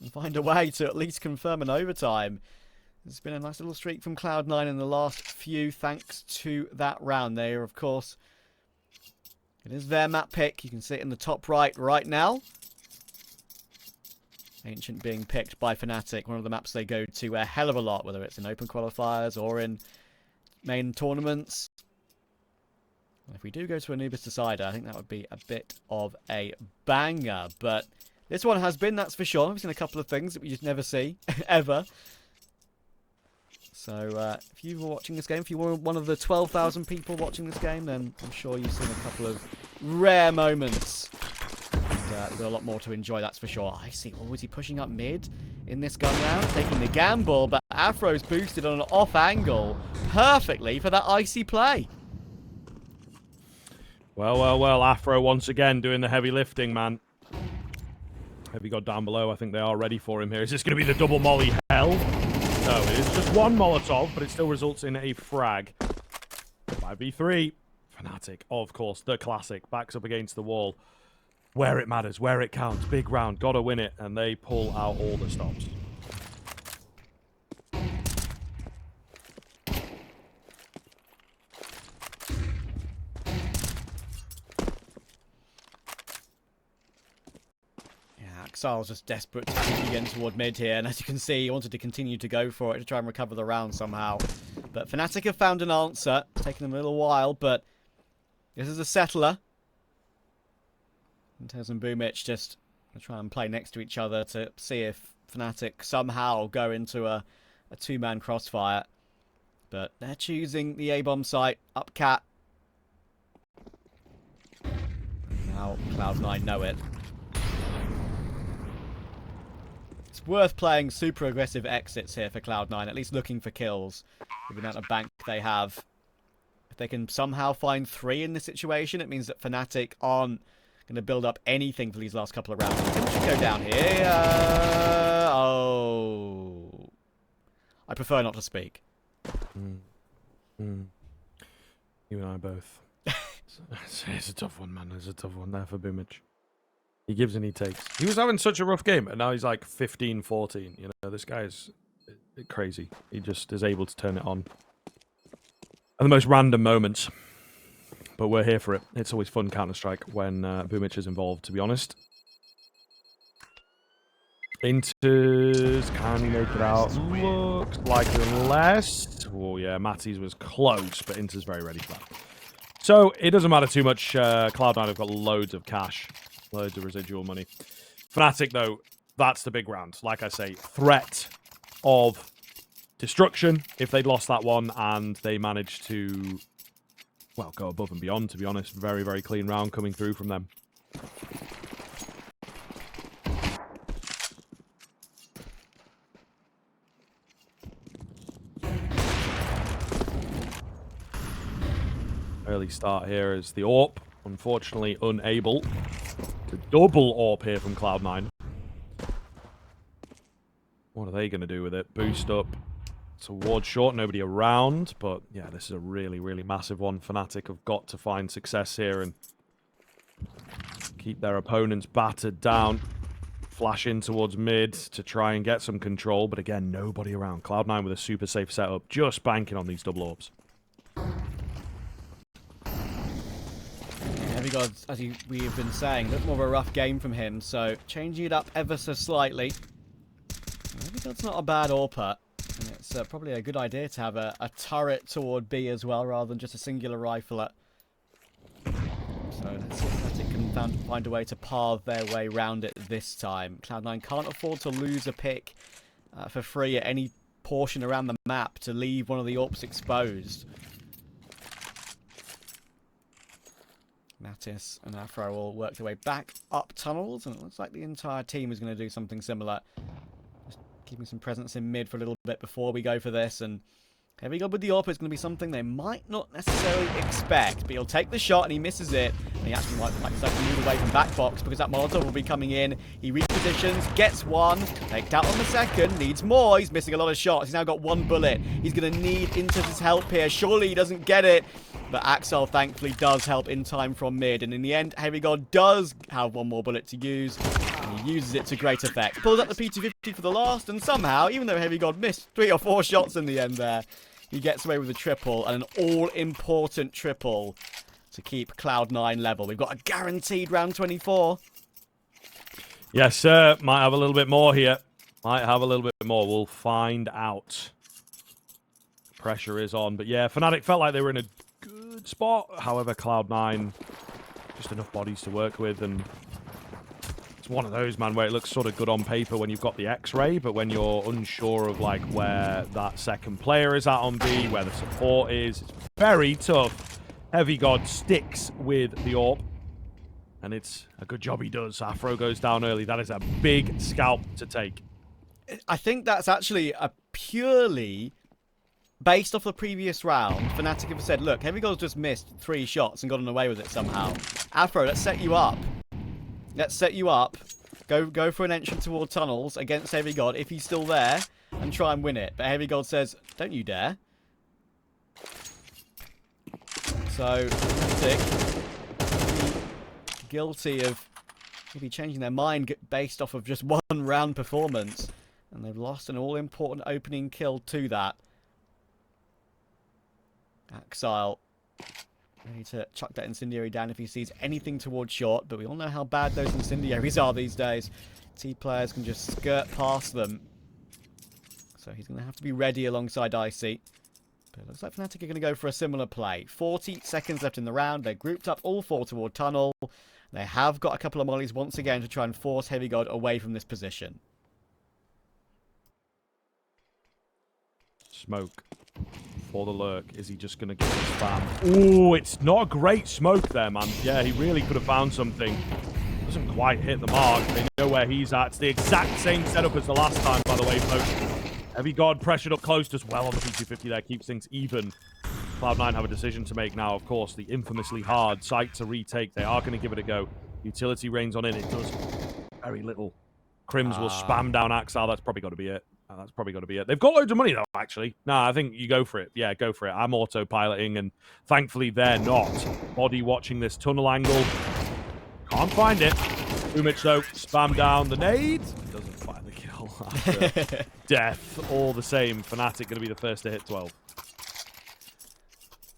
and find a way to at least confirm an overtime. There's been a nice little streak from Cloud9 in the last few thanks to that round. They are, of course, it is their map pick. You can see it in the top right now. Ancient being picked by fnatic, one of the maps they go to a hell of a lot, whether it's in open qualifiers or in main tournaments. If we do go to Anubis Decider, I think that would be a bit of a banger. But this one has been, that's for sure. We've seen a couple of things that we just never see, ever. So if you were watching this game, if you were one of the 12,000 people watching this game, then I'm sure you've seen a couple of rare moments. And we've got a lot more to enjoy, that's for sure. I see. Oh, was he pushing up mid in this gun round? Taking the gamble, but Afro's boosted on an off angle perfectly for that icy play. Well, well, well. Afro once again doing the heavy lifting, man. Heavy God down below. I think they are ready for him here. Is this going to be the double molly hell? No, it is just one Molotov, but it still results in a frag. 5v3. fnatic, of course, the classic. Backs up against the wall. Where it matters, where it counts. Big round, gotta win it. And they pull out all the stops. Axel's just desperate to keep again toward mid here, and as you can see, he wanted to continue to go for it to try and recover the round somehow. But fnatic have found an answer. It's taken them a little while, but this is a settler. Intez and Boomich just try and play next to each other to see if fnatic somehow go into a two-man crossfire. But they're choosing the A-bomb site, up cat. Now Cloud9 know it. It's worth playing super aggressive exits here for Cloud9, at least looking for kills. With the amount of bank they have. If they can somehow find 3 in this situation, it means that fnatic aren't going to build up anything for these last couple of rounds. They should go down here. Oh. I prefer not to speak. You and I both. It's a tough one, man. It's a tough one there for Boomich. He gives and he takes. He was having such a rough game, and now he's like 15-14. You know, this guy is crazy. He just is able to turn it on at the most random moments. But we're here for it. It's always fun Counter-Strike when Boomich is involved, to be honest. Inters, can he make it out? Looks like unless... Oh, yeah, Matty's was close, but Inter's very ready for that. So, it doesn't matter too much. Cloud9 have got loads of cash. Loads of residual money. fnatic, though, that's the big round. Like I say, threat of destruction if they'd lost that one, and they managed to, well, go above and beyond, to be honest. Very, very clean round coming through from them. Early start here is the AWP, unfortunately unable to double AWP here from Cloud9. What are they going to do with it? Boost up towards short, nobody around, but yeah, this is a really, really massive one. fnatic have got to find success here and keep their opponents battered down. Flash in towards mid to try and get some control, but again, nobody around. Cloud9 with a super safe setup, just banking on these double AWPs. Heavy Gods, as we have been saying, a bit more of a rough game from him, so changing it up ever so slightly. Heavy God's not a bad AWPer, and it's probably a good idea to have a turret toward B as well, rather than just a singular rifler. So let's see if fnatic can find a way to path their way around it this time. Cloud9 can't afford to lose a pick for free at any portion around the map to leave one of the AWPs exposed. Mattis and Afro will work their way back up tunnels, and it looks like the entire team is going to do something similar. Just keeping some presence in mid for a little bit before we go for this, and Heavy God with the AWP is going to be something they might not necessarily expect, but he'll take the shot and he misses it, and he actually might decide to move away from back box because that Molotov will be coming in. He repositions, gets one, taked out on the second, needs more. He's missing a lot of shots. He's now got 1 bullet. He's going to need Inters' help here. Surely he doesn't get it. But Axel, thankfully, does help in time from mid. And in the end, Heavy God does have 1 more bullet to use. And he uses it to great effect. Pulls up the P250 for the last. And somehow, even though Heavy God missed 3 or 4 shots in the end there, he gets away with a triple. And an all-important triple to keep Cloud9 level. We've got a guaranteed round 24. Yes, sir. Might have a little bit more here. Might have a little bit more. We'll find out. Pressure is on. But yeah, fnatic felt like they were in a good spot. However, Cloud9, just enough bodies to work with, and it's one of those, man, where it looks sort of good on paper when you've got the X-ray, but when you're unsure of like where that second player is at on B, where the support is, it's very tough. Heavy God sticks with the AWP, and it's a good job he does. Afro goes down early. That is a big scalp to take. I think that's actually a purely based off the previous round, fnatic have said, look, Heavy Gold's just missed 3 shots and gotten away with it somehow. Afro, let's set you up. Let's set you up. Go for an entrance toward tunnels against Heavy God if he's still there and try and win it. But Heavy God says, don't you dare. So, fnatic guilty of maybe changing their mind based off of just one round performance. And they've lost an all-important opening kill to that. Axile ready to chuck that incendiary down if he sees anything towards short, but we all know how bad those incendiaries are these days. T players can just skirt past them. So he's going to have to be ready alongside Icy. But it looks like fnatic are going to go for a similar play. 40 seconds left in the round. They're grouped up all 4 toward tunnel. They have got a couple of mollies once again to try and force Heavy God away from this position. Smoke for the lurk. Is he just going to get the spam? Oh, it's not a great smoke there, man. Yeah, he really could have found something. Doesn't quite hit the mark. They know where he's at. It's the exact same setup as the last time, by the way, folks. Heavy God pressured up close as well on the P250 there. Keeps things even. Cloud9 have a decision to make now, of course. The infamously hard site to retake. They are going to give it a go. Utility rains on in. It does very little. Crims will spam down Axel. That's probably got to be it. That's probably got to be it. They've got loads of money, though, actually. Nah, I think you go for it. Yeah, go for it. I'm autopiloting, and thankfully they're not. Body watching this tunnel angle. Can't find it. Umich, though, spam down the nade. Doesn't find the kill after death. All the same, fnatic going to be the first to hit 12.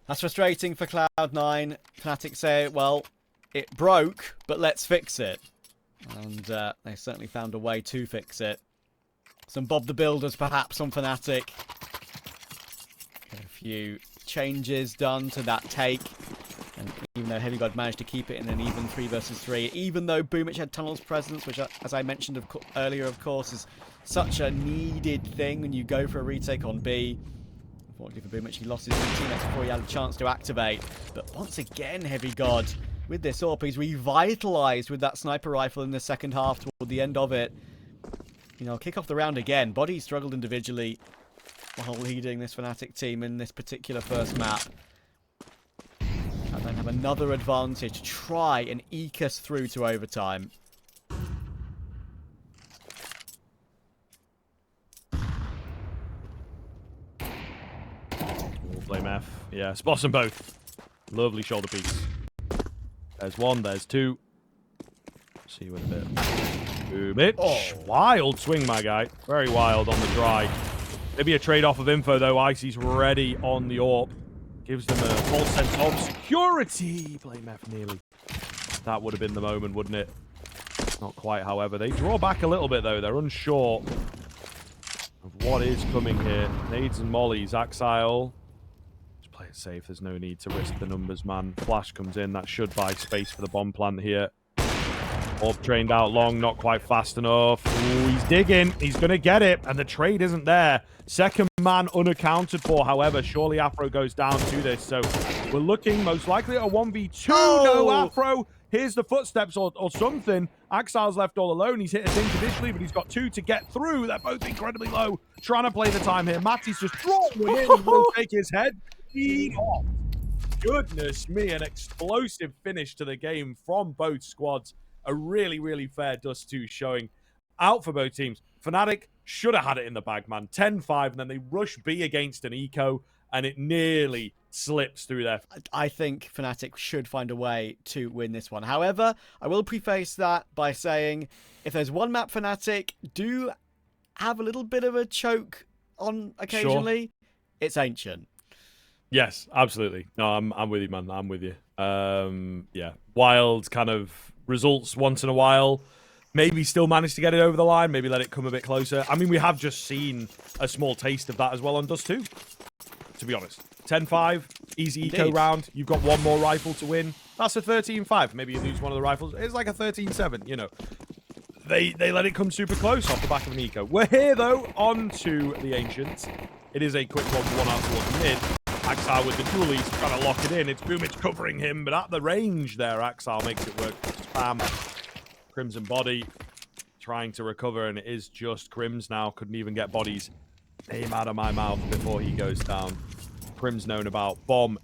That's frustrating for Cloud9. fnatic say, well, it broke, but let's fix it. And they certainly found a way to fix it. Some Bob the Builders, perhaps, on fnatic. Got a few changes done to that take. And even though Heavy God managed to keep it in an even 3 versus 3, even though Boomich had Tunnel's presence, which, as I mentioned earlier, of course, is such a needed thing when you go for a retake on B. Unfortunately for Boomich, he lost his teammates before he had a chance to activate. But once again, Heavy God, with this AWP, he's revitalized with that sniper rifle in the second half toward the end of it. You know, kick off the round again. Body struggled individually while leading this fnatic team in this particular first map. And then have another advantage to try and eke us through to overtime. We'll blame F. Yeah, spots them both. Lovely shoulder piece. There's one, there's two. See you in a bit. Boomich. Oh. Wild swing, my guy. Very wild on the dry. Maybe a trade-off of info, though. Icy's ready on the AWP. Gives them a false sense of security. Blame F nearly. That would have been the moment, wouldn't it? Not quite, however. They draw back a little bit, though. They're unsure of what is coming here. Nades and mollies. Axile. Just play it safe. There's no need to risk the numbers, man. Flash comes in. That should buy space for the bomb plant here. AWP trained out long, not quite fast enough. Ooh, he's digging. He's going to get it, and the trade isn't there. Second man unaccounted for, however. Surely Afro goes down to this, so we're looking most likely at a 1v2. Oh! No, Afro. Here's the footsteps or something. Axile's left all alone. He's hit a dink additionally, but he's got 2 to get through. They're both incredibly low. Trying to play the time here. Matty's just drawn one in and will take his head. Feed off. Goodness me, an explosive finish to the game from both squads. A really, really fair Dust2 showing out for both teams. fnatic should have had it in the bag, man. 10-5, and then they rush B against an eco, and it nearly slips through there. I think fnatic should find a way to win this one. However, I will preface that by saying, if there's one map fnatic do have a little bit of a choke on occasionally, it's Ancient. Yes, absolutely. No, I'm with you, man. I'm with you. Yeah, wild kind of results once in a while. Maybe still manage to get it over the line. Maybe let it come a bit closer. I mean, we have just seen a small taste of that as well on Dust2, to be honest. 10-5, easy eco round. You've got one more rifle to win. That's a 13-5. Maybe you lose one of the rifles. It's like a 13-7, you know. They let it come super close off the back of an eco. We're here, though, on to the Ancients. It is a quick 1-1 out towards the mid. Axile with the dualies trying to lock it in. It's Boomich covering him, but at the range there, Axile makes it work. Spam. Crimson body trying to recover, and it is just Crims now. Couldn't even get bodies name out of my mouth before he goes down. Prim's known about. Bomb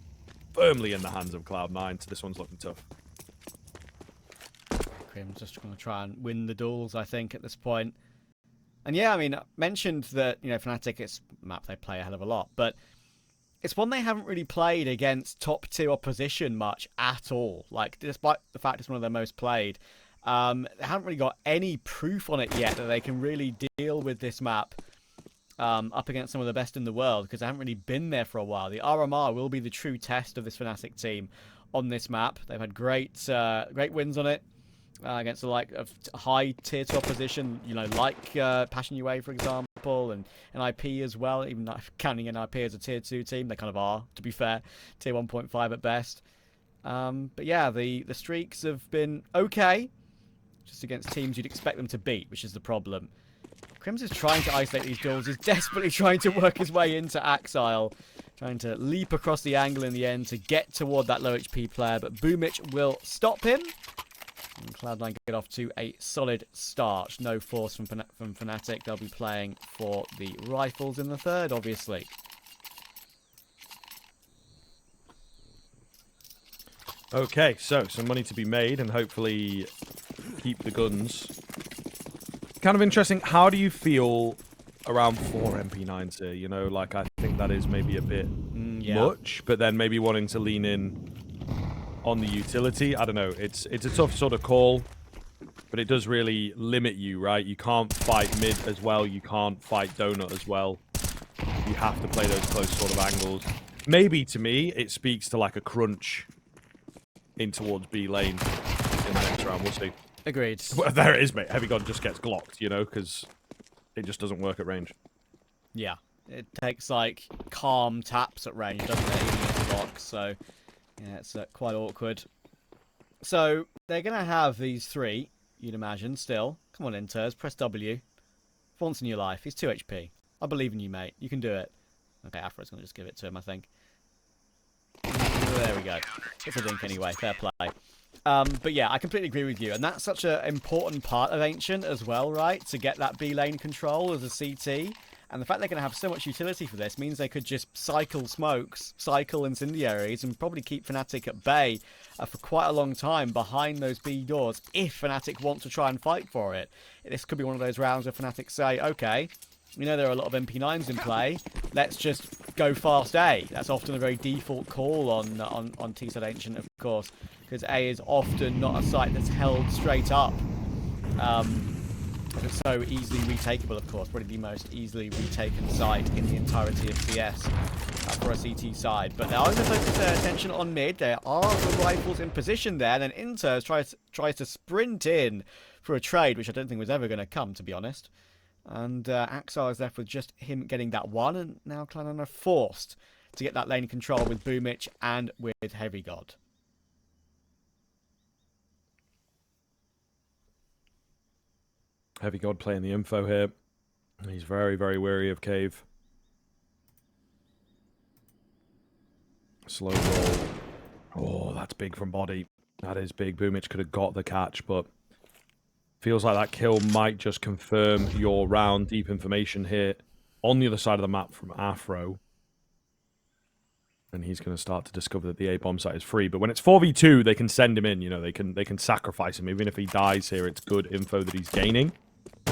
firmly in the hands of Cloud9, so this one's looking tough. Prim's just going to try and win the duels, I think, at this point. And yeah, I mean, I mentioned that, you know, Fnatic, it's a map they play a hell of a lot, but it's one they haven't really played against top-tier opposition much at all. Like, despite the fact it's one of their most played, they haven't really got any proof on it yet that they can really deal with this map up against some of the best in the world, because they haven't really been there for a while. The RMR will be the true test of this Fnatic team on this map. They've had great wins on it. Against the like of high tier 2 opposition, you know, like Passion UA, for example, and NIP as well. Even not counting NIP as a tier 2 team, they kind of are, to be fair, tier 1.5 at best. But yeah, the streaks have been okay, just against teams you'd expect them to beat, which is the problem. Crims is trying to isolate these duels. He's desperately trying to work his way into Axile, trying to leap across the angle in the end to get toward that low HP player, but Boomich will stop him. And Cloud9 get off to a solid start. No force from Fnatic. They'll be playing for the rifles in the third, obviously. Okay, so some money to be made and hopefully keep the guns. Kind of interesting. How do you feel around 4 MP9s here? You know, like, I think that is maybe a bit much, but then maybe wanting to lean in on the utility. I don't know. It's a tough sort of call, but it does really limit you, right? You can't fight mid as well. You can't fight donut as well. You have to play those close sort of angles. Maybe, to me, it speaks to, like, a crunch in towards B lane in the next round. We'll see. Agreed. Well, there it is, mate. Heavy gun just gets glocked, you know, because it just doesn't work at range. Yeah. It takes, like, calm taps at range, doesn't it? Even with the block, so yeah, it's quite awkward. So, they're going to have these three, you'd imagine, still. Come on, Inters, press W. For once in your life. He's 2 HP. I believe in you, mate. You can do it. Okay, Afro's going to just give it to him, I think. There we go. It's a dink anyway. Fair play. But yeah, I completely agree with you. And that's such an important part of Ancient as well, right? To get that B lane control as a CT. And the fact they're going to have so much utility for this means they could just cycle smokes, cycle incendiaries, and probably keep Fnatic at bay for quite a long time behind those B doors if Fnatic want to try and fight for it. This could be one of those rounds where Fnatic say, okay, we know there are a lot of MP9s in play, let's just go fast A. That's often a very default call on T-side Ancient, of course, because A is often not a site that's held straight up. It's so easily retakeable, of course. Probably the most easily retaken site in the entirety of CS for a CT side. But they are going to focus their attention on mid. There are the rifles in position there. And then Inters tries to sprint in for a trade, which I don't think was ever going to come, to be honest. And Axar is left with just him getting that one. And now Cloud9 are forced to get that lane control with Boomich and with Heavy God. Heavy God playing the info here. He's very, very wary of Cave. Slow roll. Oh, that's big from body. That is big. Boomich could have got the catch, but feels like that kill might just confirm your round. Deep information here on the other side of the map from Afro. And he's going to start to discover that the A-bomb site is free. But when it's 4v2, they can send him in. You know, they can sacrifice him. Even if he dies here, it's good info that he's gaining.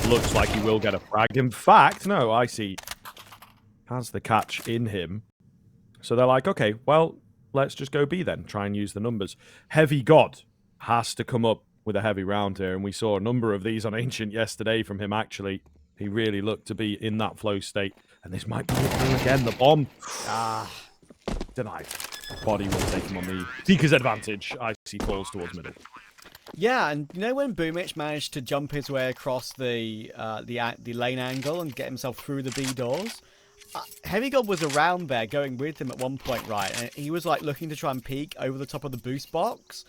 Looks like he will get a frag. In fact, no, I see. Has the catch in him. So they're like, okay, well, let's just go B then. Try and use the numbers. Heavy God has to come up with a heavy round here. And we saw a number of these on Ancient yesterday from him, actually. He really looked to be in that flow state. And this might be it again. The bomb. Denied. Body will take him on the Seeker's advantage. I see falls towards middle. Yeah, and you know when Boomich managed to jump his way across the lane angle and get himself through the B doors? Heavy God was around there going with him at one point, right? And he was like looking to try and peek over the top of the boost box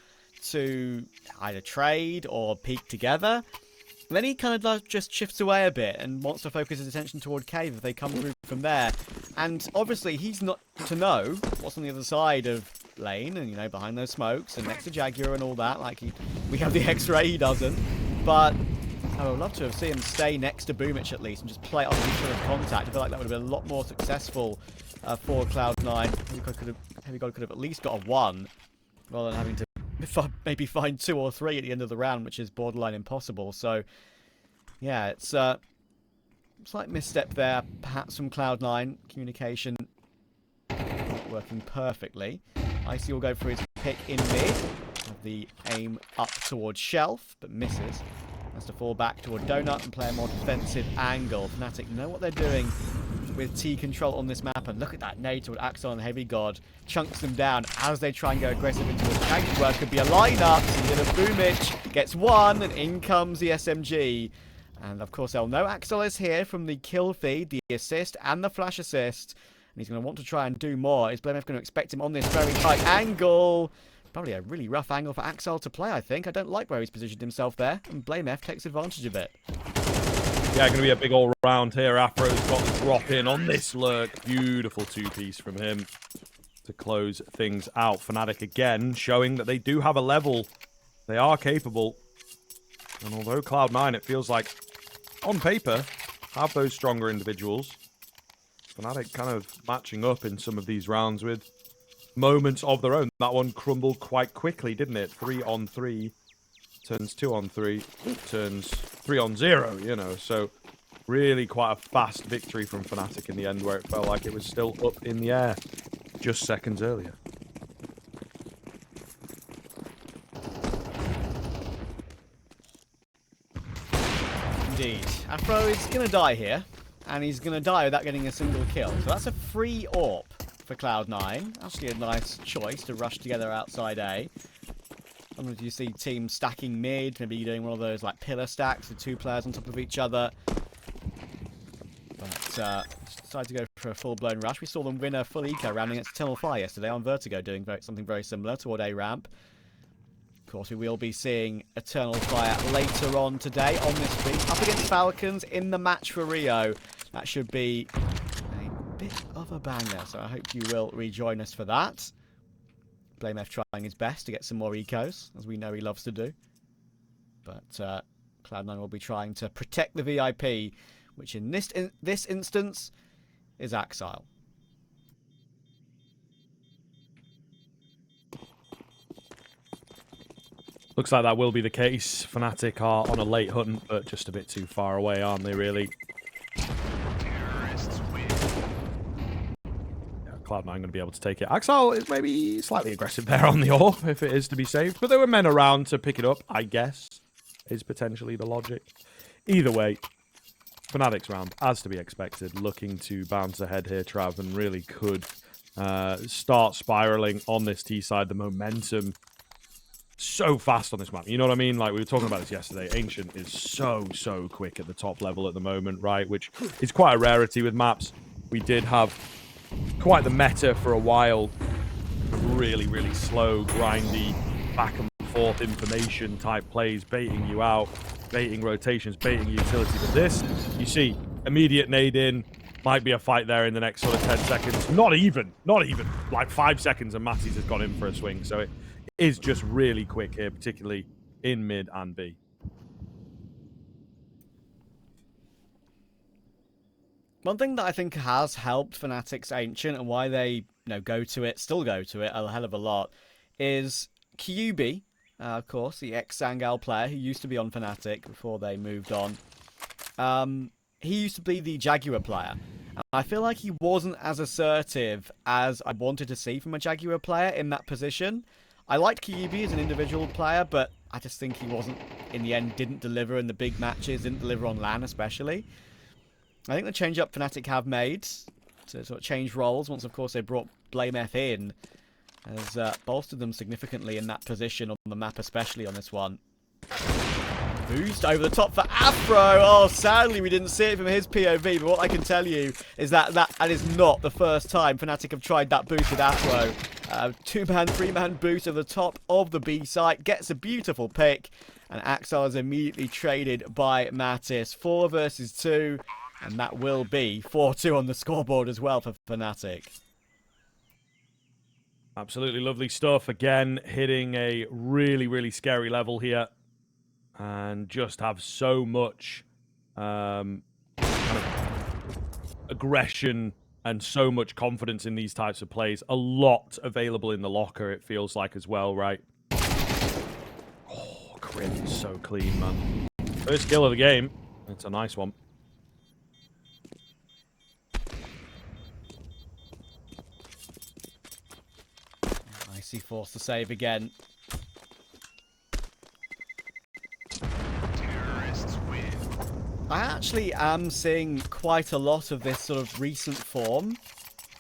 to either trade or peek together. And then he kind of like just shifts away a bit and wants to focus his attention toward Cave if they come through from there. And obviously he's not to know what's on the other side of lane and, you know, behind those smokes and next to Jaguar and all that. Like, we have the X-ray, he doesn't. But I would love to have seen him stay next to Boomich at least and just play off each other's contact. I feel like that would have been a lot more successful for Cloud9. Heavy God could have at least got a 1 rather than having to maybe find 2 or 3 at the end of the round, which is borderline impossible. So, yeah, it's a slight misstep there, perhaps from Cloud9. Communication not working perfectly. Icy will go for his pick in mid. The aim up towards Shelf, but misses. Has to fall back toward Donut and play a more defensive angle. Fnatic know what they're doing with T control on this map, and look at that nade toward Axel and Heavy God. Chunks them down as they try and go aggressive into the tank. Where could be a lineup. Singular Boomich gets 1, and in comes the SMG. And of course, they'll know Axel is here from the kill feed, the assist, and the flash assist. And he's going to want to try and do more. Is BlameF going to expect him on this very tight angle? Probably a really rough angle for Axel to play, I think. I don't like where he's positioned himself there, and BlameF takes advantage of it. Yeah, going to be a big all-round here. Afro's got the drop in on this lurk. Beautiful two-piece from him to close things out. Fnatic again showing that they do have a level. They are capable. And although Cloud9, it feels like, on paper, have those stronger individuals, Fnatic kind of matching up in some of these rounds with moments of their own. That one crumbled quite quickly, didn't it? 3-on-3 turns 2-on-3, turns 3-on-0, you know. So really quite a fast victory from Fnatic in the end, where it felt like it was still up in the air just seconds earlier. Indeed. Afro is going to die here, and he's going to die without getting a single kill. So that's a free AWP for Cloud9. Actually a nice choice to rush together outside A. Sometimes you see teams stacking mid, maybe doing one of those like pillar stacks with 2 players on top of each other. But decided to go for a full-blown rush. We saw them win a full eco rounding against Eternal Fire yesterday on Vertigo, doing something very similar toward A ramp. Of course, we will be seeing Eternal Fire later on today on this beat, up against Falcons in the match for Rio. That should be a bit of a banger, so I hope you will rejoin us for that. BlameF trying his best to get some more ecos, as we know he loves to do. But Cloud9 will be trying to protect the VIP, which in this instance is Axile. Looks like that will be the case. Fnatic are on a late hunt, but just a bit too far away, aren't they, really? Cloud9 going to be able to take it. Axel is maybe slightly aggressive there on the AWP, if it is to be saved. But there were men around to pick it up, I guess, is potentially the logic. Either way, Fnatic's round, as to be expected, looking to bounce ahead here, Trav, and really could start spiraling on this T side. The momentum so fast on this map. You know what I mean? Like, we were talking about this yesterday. Ancient is so quick at the top level at the moment, right? Which is quite a rarity with maps. We did have quite the meta for a while. Really slow, grindy, back and forth information type plays, baiting you out, baiting rotations, baiting utility. But this, you see, immediate nade in, might be a fight there in the next sort of 10 seconds. Not even. Like 5 seconds and Matties has gone in for a swing. So it is just really quick here, particularly in mid and B. One thing that I think has helped Fnatic's Ancient and why they still go to it a hell of a lot, is QB, of course, the ex-Sangal player who used to be on Fnatic before they moved on. He used to be the Jaguar player. And I feel like he wasn't as assertive as I wanted to see from a Jaguar player in that position. I liked QB as an individual player, but I just think he in the end, didn't deliver in the big matches, didn't deliver on LAN especially. I think the change-up Fnatic have made to sort of change roles, once of course they brought BlameF in, has bolstered them significantly in that position on the map, especially on this one. Boost over the top for Afro. Oh, sadly we didn't see it from his POV, but what I can tell you is that is not the first time Fnatic have tried that boost with Afro. 2-man, 3-man boost over the top of the B site, gets a beautiful pick, and Axel is immediately traded by Mattis. 4 versus 2. And that will be 4-2 on the scoreboard as well for Fnatic. Absolutely lovely stuff. Again, hitting a really scary level here. and just have so much kind of aggression and so much confidence in these types of plays. A lot available in the locker, it feels like, as well, right? Oh, Crim, so clean, man. First kill of the game. That's a nice one. Icy forced to save again. I actually am seeing quite a lot of this sort of recent form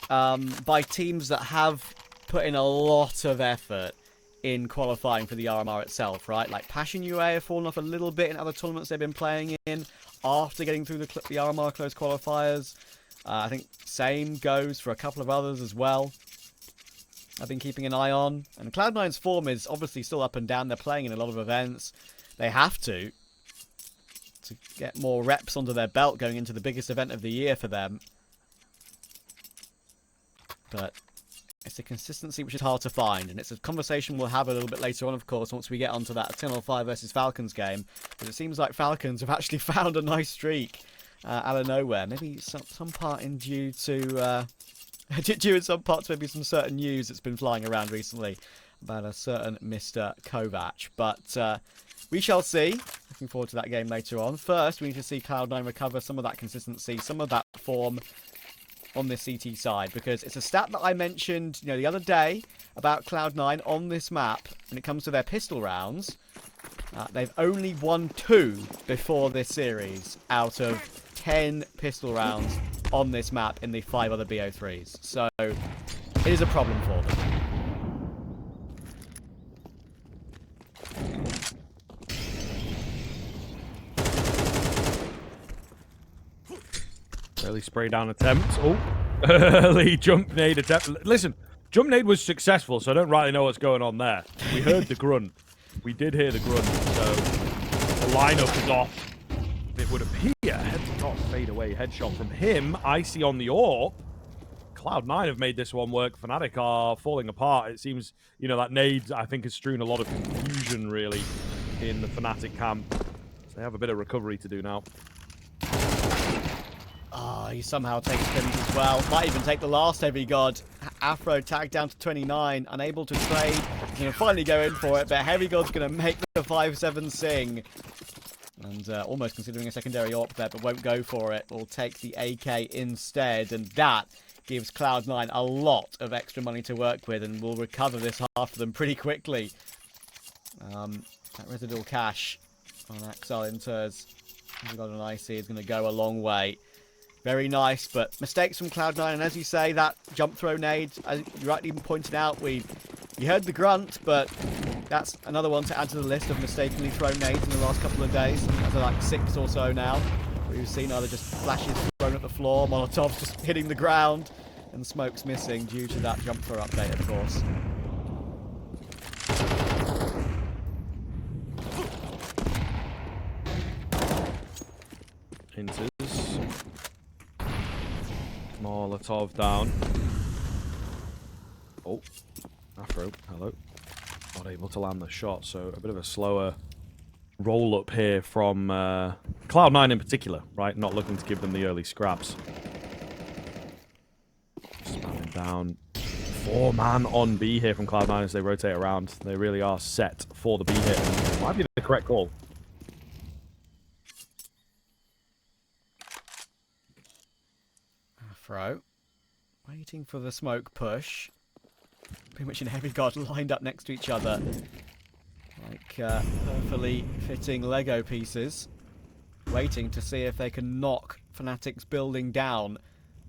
by teams that have put in a lot of effort in qualifying for the RMR itself, right? Like Passion UA have fallen off a little bit in other tournaments they've been playing in after getting through the RMR closed qualifiers. I think same goes for a couple of others as well. I've been keeping an eye on. And Cloud9's form is obviously still up and down. They're playing in a lot of events. They have to get more reps under their belt going into the biggest event of the year for them. But it's a consistency which is hard to find, and it's a conversation we'll have a little bit later on, of course, once we get onto that Eternal 5 versus Falcons game. But it seems like Falcons have actually found a nice streak out of nowhere. Maybe some part in due to due in some parts maybe some certain news that's been flying around recently about a certain Mr. Kovac. But we shall see. Looking forward to that game later on. First, we need to see Cloud9 recover some of that consistency, some of that form on this CT side, because it's a stat that I mentioned, the other day about Cloud9 on this map. When it comes to their pistol rounds, they've only won 2 before this series out of 10 pistol rounds on this map in the 5 other BO3s. So it is a problem for them. Early spray down attempt. Oh, early jump nade attempt. Listen, jump nade was successful, so I don't rightly know what's going on there. We heard the grunt. We did hear the grunt, so the lineup is off. It would appear. Head to top, fade away headshot from him. Icy on the AWP. Cloud9 have made this one work. fnatic are falling apart. It seems, that nade, I think, has strewn a lot of confusion, really, in the fnatic camp. So they have a bit of recovery to do now. He somehow takes Crims as well. Might even take the last heavy god. Afro tagged down to 29, unable to trade. He's going to finally go in for it, but Heavy God's going to make the 5-7 sing. And almost considering a secondary AWP there, but won't go for it. Will take the AK instead, and that gives Cloud9 a lot of extra money to work with, and will recover this half for them pretty quickly. That residual cash on Axel Inters. Heavy God and Icy is going to go a long way. Very nice, but mistakes from Cloud9, and as you say, that jump throw nade, as you rightly even pointed out, you heard the grunt, but that's another one to add to the list of mistakenly thrown nades in the last couple of days. There's like 6 or so now. We've seen either just flashes thrown at the floor, Molotovs just hitting the ground, and smokes missing due to that jump throw update, of course. Inters. Molotov down. Oh, Afro, hello. Not able to land the shot, so a bit of a slower roll up here from Cloud9 in particular, right? Not looking to give them the early scraps. Spamming down. 4-man on B here from Cloud9 as they rotate around. They really are set for the B hit, and it might be the correct call. Afro waiting for the smoke push. Pretty much in Heavy God lined up next to each other. Like perfectly fitting Lego pieces. Waiting to see if they can knock fnatic's building down.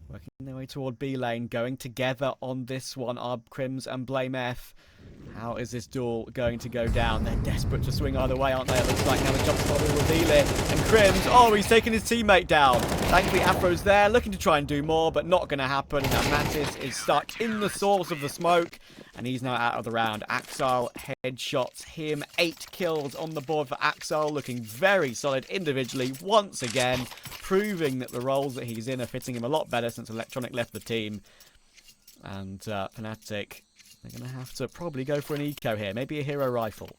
Working their way toward B lane. Going together on this one are Crims and Blame F. How is this duel going to go down? They're desperate to swing either way, aren't they? It looks like now the jump spot will reveal it. And Crims, oh, he's taken his teammate down. Thankfully, Afro's there, looking to try and do more, but not going to happen. Now Mantis is stuck in the source of the smoke, and he's now out of the round. Axel headshots him. 8 kills on the board for Axel, looking very solid individually once again, proving that the roles that he's in are fitting him a lot better since Electronic left the team. And fnatic, they're going to have to probably go for an eco here. Maybe a hero rifle.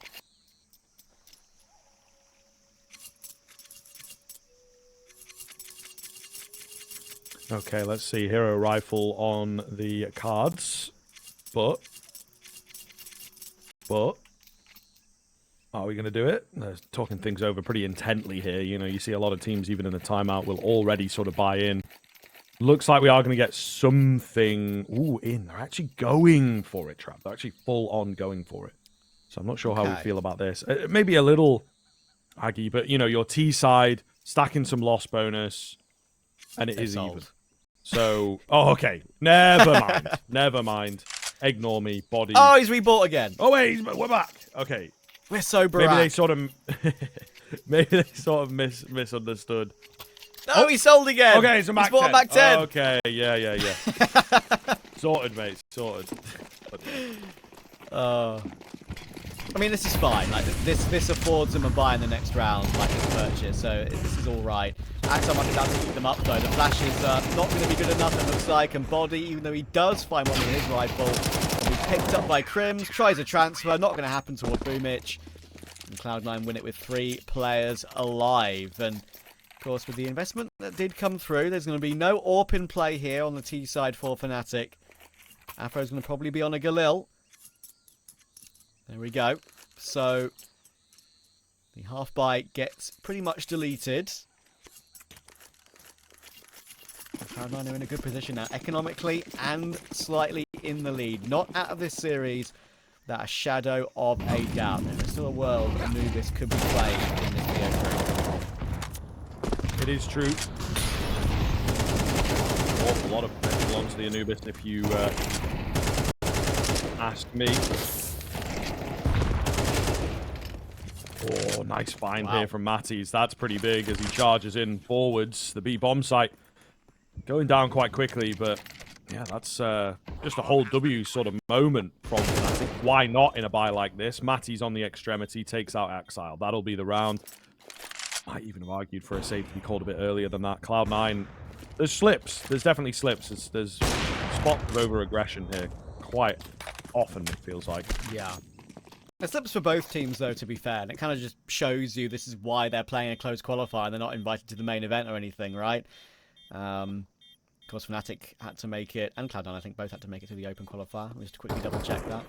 Okay, let's see. Hero rifle on the cards. But are we going to do it? They're talking things over pretty intently here. You know, you see a lot of teams, even in the timeout, will already sort of buy in. Looks like we are going to get something in. They're actually going for it, Trap. They're actually full on going for it. So I'm not sure how we feel about this. Maybe a little aggy, but, you know, your T side, stacking some loss bonus, and it is even. So, okay. Never mind. Never mind. Ignore me, body. Oh, he's rebought again. Oh, wait, we're back. Okay. We're so bad. Maybe they sort of misunderstood. No, he sold again. Okay, it's a Mac 10. He's bought a Mac 10. Okay, yeah. Sorted, mate. Sorted. I mean, this is fine. Like this affords them a buy in the next round, like this purchase. So this is all right. Axel might be able to keep them up though. The flash is not going to be good enough. It looks like, and body, even though he does find one with his rifle, he's picked up by Crims. Tries a transfer, not going to happen toward Boomich. And Cloud9 win it with 3 players alive. And of course, with the investment that did come through, there's going to be no AWP in play here on the T side for fnatic. Afro's going to probably be on a Galil. There we go. So, the half buy gets pretty much deleted. Cloud9 are in a good position now, economically and slightly in the lead. Not out of this series, without a shadow of a doubt. There is still a world Anubis could be played in this Rio group. It is true. An awful lot of pressure belongs to the Anubis if you ask me. Oh, nice find here from Matties. That's pretty big as he charges in forwards. The B bomb site going down quite quickly, but yeah, that's just a whole W sort of moment from Fnatic. Why not in a buy like this? Matties on the extremity, takes out Axile. That'll be the round. Might even have argued for a safety called a bit earlier than that. Cloud9, there's slips. There's definitely slips. There's spots of over-aggression here quite often, it feels like. Yeah. It slips for both teams, though, to be fair, and it kind of just shows you this is why they're playing a close qualifier and they're not invited to the main event or anything, right? Of course, Fnatic had to make it, and Cloud9, I think, both had to make it through the open qualifier. We'll just quickly double-check that.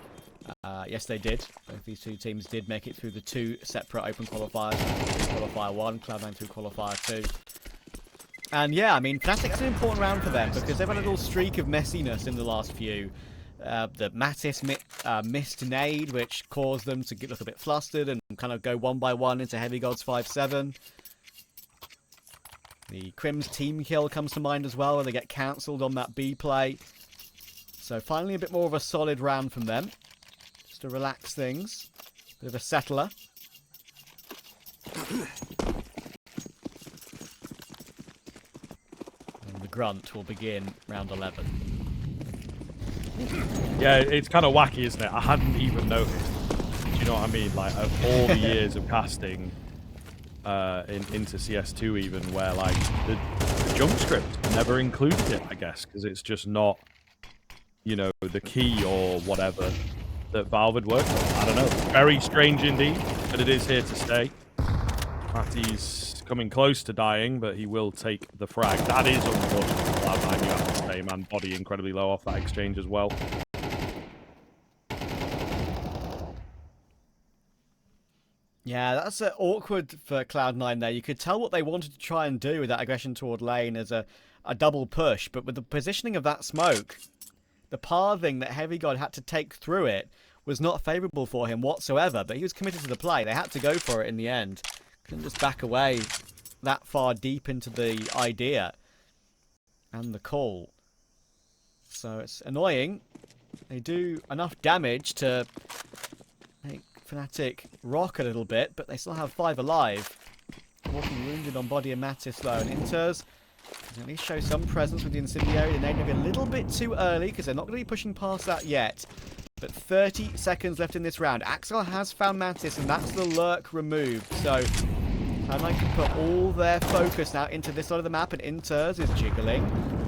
Yes, they did. Both these two teams did make it through the 2 separate open qualifiers. Qualifier 1, Cloud9 through qualifier 2. And yeah, I mean, Fnatic's an important round for them because they've had a little streak of messiness in the last few. The Mattis missed nade, which caused them to look a bit flustered and kind of go 1 by 1 into Heavy Gods 5-7. The Crims team kill comes to mind as well, where they get cancelled on that B play. So finally a bit more of a solid round from them. Just to relax things. Bit of a settler. And the grunt will begin round 11. Yeah, it's kind of wacky, isn't it? I hadn't even noticed. Do you know what I mean? Like, of all the years of casting into CS2 even, where, like, the jump script never included it, I guess, because it's just not, you know, the key or whatever that Valve had worked on. I don't know. Very strange indeed, but it is here to stay. Matty's coming close to dying, but he will take the frag. That is unfortunate. Cloud9, you have to say, man. Body incredibly low off that exchange as well. Yeah, that's awkward for Cloud9 there. You could tell what they wanted to try and do with that aggression toward lane as a double push, but with the positioning of that smoke, the pathing that Heavy God had to take through it was not favourable for him whatsoever, but he was committed to the play. They had to go for it in the end. Couldn't just back away that far deep into the idea and the call. So it's annoying. They do enough damage to make Fnatic rock a little bit, but they still have 5 alive. Walking wounded on body and Mattis though, and Inters can at least show some presence with the incendiary. The nade may be a little bit too early because they're not going to be pushing past that yet. But 30 seconds left in this round. Axel has found Mattis, and that's the lurk removed. So Cloud9 can put all their focus now into this side of the map, and Inters is jiggling.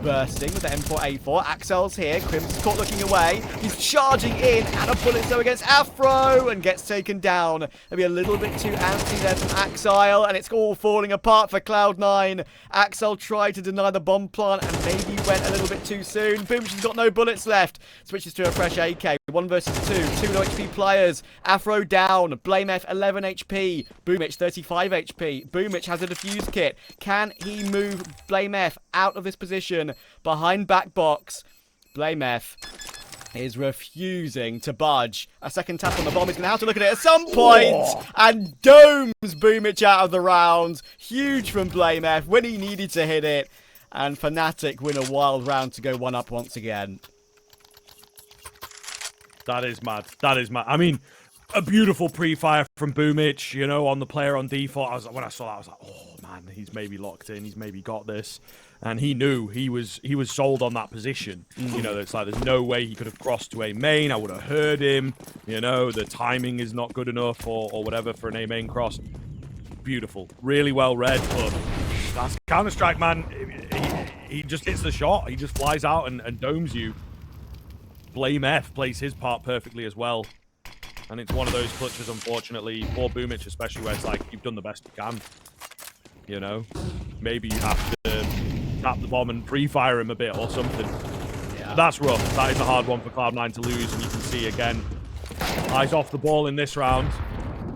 bursting with the M4A4. Axel's here. Crim's caught looking away. He's charging in. And a bullet though against Afro. And gets taken down. Maybe a little bit too antsy there from Axel. And it's all falling apart for Cloud9. Axel tried to deny the bomb plant and maybe went a little bit too soon. Boomich has got no bullets left. Switches to a fresh AK. 1 versus 2. 2 no HP players. Afro down. BlameF 11 HP. Boomich 35 HP. Boomich has a defuse kit. Can he move BlameF out of this position behind back box? BlameF is refusing to budge. A second tap on the bomb. He's going to have to look at it at some point. And domes Boomich out of the round. Huge from BlameF when he needed to hit it. And fnatic win a wild round to go 1-up once again. That is mad. That is mad. I mean, a beautiful pre-fire from Boomich, you know, on the player on default. When I saw that, I was like, oh man, he's maybe locked in. He's maybe got this. And he knew he was sold on that position. You know, it's like there's no way he could have crossed to A main. I would have heard him. You know, the timing is not good enough or whatever for an A main cross. Beautiful. Really well read, but that's Counter-Strike, man. He just hits the shot. He just flies out and domes you. BlameF plays his part perfectly as well. And it's one of those clutches, unfortunately, for Boomich especially, where it's like, you've done the best you can. You know? Maybe you have to tap the bomb and pre-fire him a bit or something. Yeah. That's rough. That is a hard one for Cloud9 to lose, and you can see, again, eyes off the ball in this round.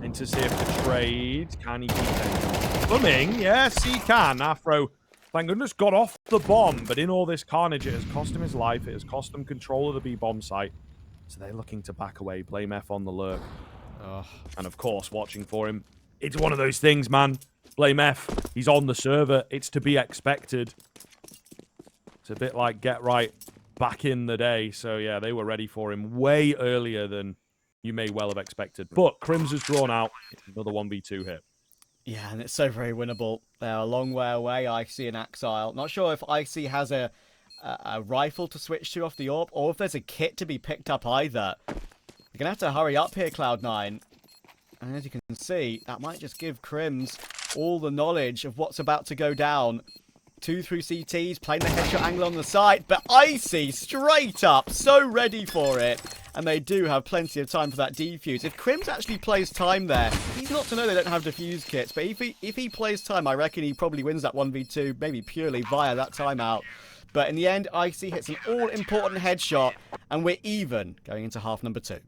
Into see if the trade. Can he keep it coming? Yes, he can. Afro, thank goodness, got off the bomb, but in all this carnage, it has cost him his life. It has cost him control of the B-bomb site. So they're looking to back away. BlameF on the lurk. And of course, watching for him. It's one of those things, man. BlameF, he's on the server. It's to be expected. It's a bit like Get Right back in the day. So yeah, they were ready for him way earlier than you may well have expected. But Crims has drawn out. Another 1v2 hit. Yeah, and it's so very winnable. They're a long way away, Icy and Axile. Not sure if Icy has a rifle to switch to off the AWP, or if there's a kit to be picked up either. You're going to have to hurry up here, Cloud9. And as you can see, that might just give Crims all the knowledge of what's about to go down. 2 through CTs, playing the headshot angle on the side, but Icy straight up, so ready for it. And they do have plenty of time for that defuse. If Crims actually plays time there, he's not to know they don't have defuse kits, but if he plays time, I reckon he probably wins that 1v2, maybe purely via that timeout. But in the end, Icy hits an all-important headshot, and we're even going into half number 2.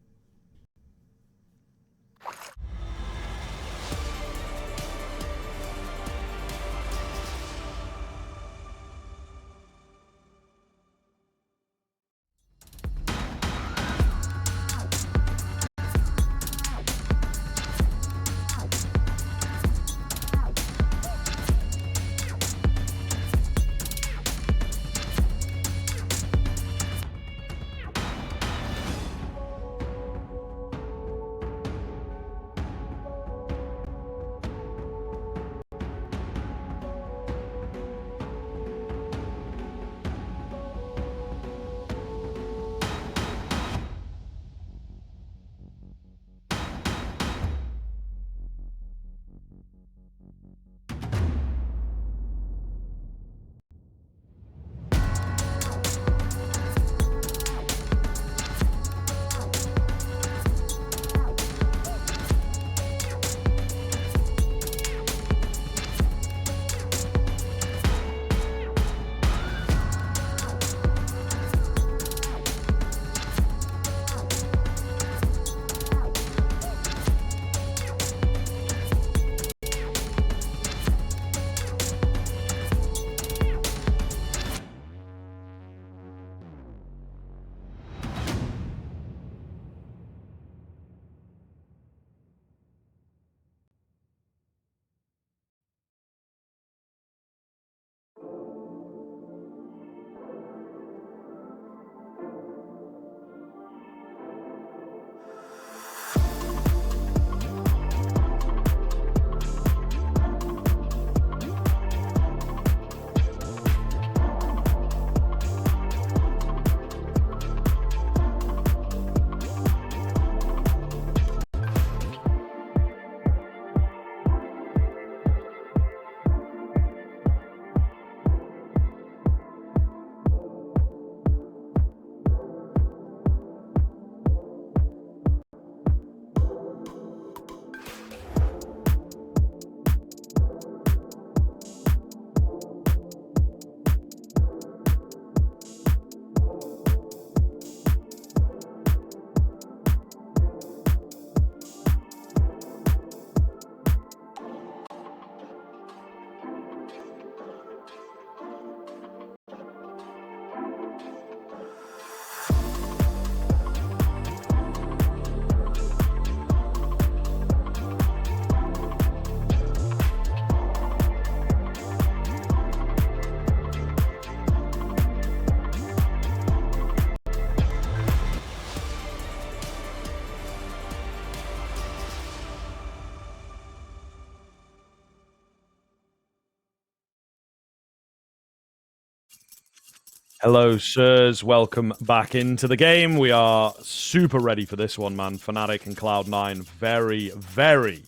Hello, sirs. Welcome back into the game. We are super ready for this one, man. fnatic and Cloud9, very, very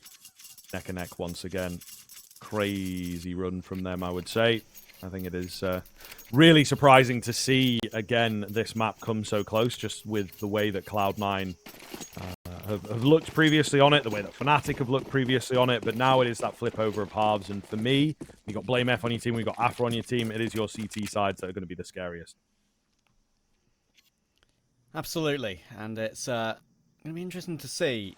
neck and neck once again. Crazy run from them, I would say. I think it is really surprising to see, again, this map come so close, just with the way that Cloud9 have looked previously on it, the way that fnatic have looked previously on it, but now it is that flip over of halves, and for me, you got Blame F on your team, we got Afro on your team, it is your CT sides that are going to be the scariest. Absolutely, and it's going to be interesting to see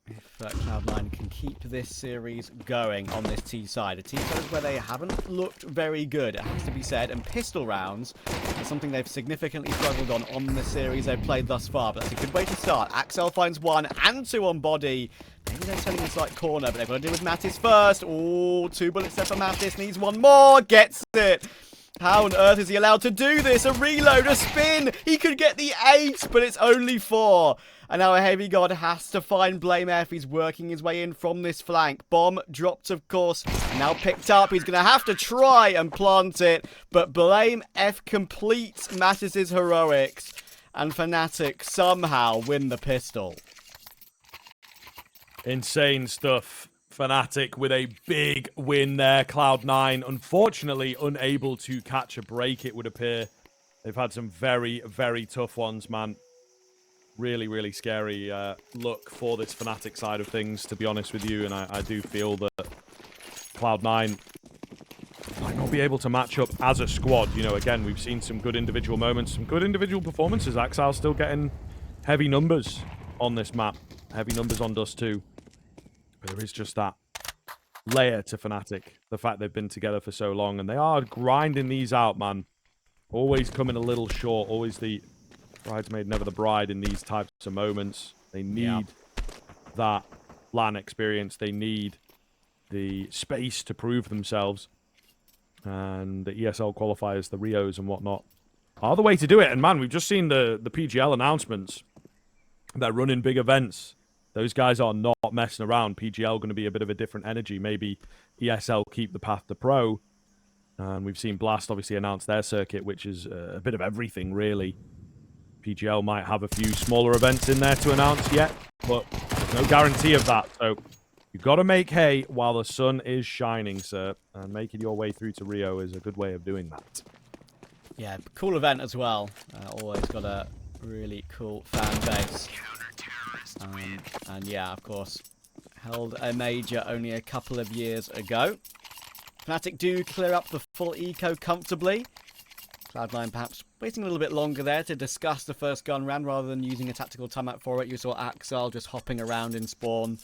if Cloud9 can keep this series going on this T side. A T side where they haven't looked very good, it has to be said, and pistol rounds is something they've significantly struggled on the series they've played thus far, but that's a good way to start. Axel finds 1 and 2 on body. Maybe they're turning this like corner, but they've got to deal with Mattis first. Oh, 2 bullets left for Mattis, needs 1 more, gets it. How on earth is he allowed to do this? A reload, a spin! He could get the 8, but it's only 4. And now a Heavy God has to find Blame F. He's working his way in from this flank. Bomb dropped, of course. Now picked up. He's going to have to try and plant it. But Blame F completes Mattis' heroics. And fnatic somehow win the pistol. Insane stuff. fnatic with a big win there. Cloud9, unfortunately, unable to catch a break, it would appear. They've had some very, very tough ones, man. Really, really scary look for this fnatic side of things, to be honest with you. And I do feel that Cloud9 might not be able to match up as a squad. You know, again, we've seen some good individual moments, some good individual performances. Axel's still getting heavy numbers on this map. Heavy numbers on Dust2. But there is just that layer to fnatic. The fact they've been together for so long. And they are grinding these out, man. Always coming a little short. Always the bridesmaid, never the bride in these types of moments. They need that LAN experience. They need the space to prove themselves. And the ESL qualifiers, the Rios and whatnot, are the way to do it. And man, we've just seen the PGL announcements. They're running big events. Those guys are not messing around. PGL going to be a bit of a different energy. Maybe ESL keep the path to pro. And we've seen Blast obviously announce their circuit, which is a bit of everything, really. PGL might have a few smaller events in there to announce yet, but there's no guarantee of that. So you've got to make hay while the sun is shining, sir. And making your way through to Rio is a good way of doing that. Yeah, cool event as well. Always got a really cool fan base. And yeah, of course, held a major only a couple of years ago. fnatic do clear up the full eco comfortably. Cloud9 perhaps waiting a little bit longer there to discuss the first gun round rather than using a tactical timeout for it. You saw Axel just hopping around in spawn.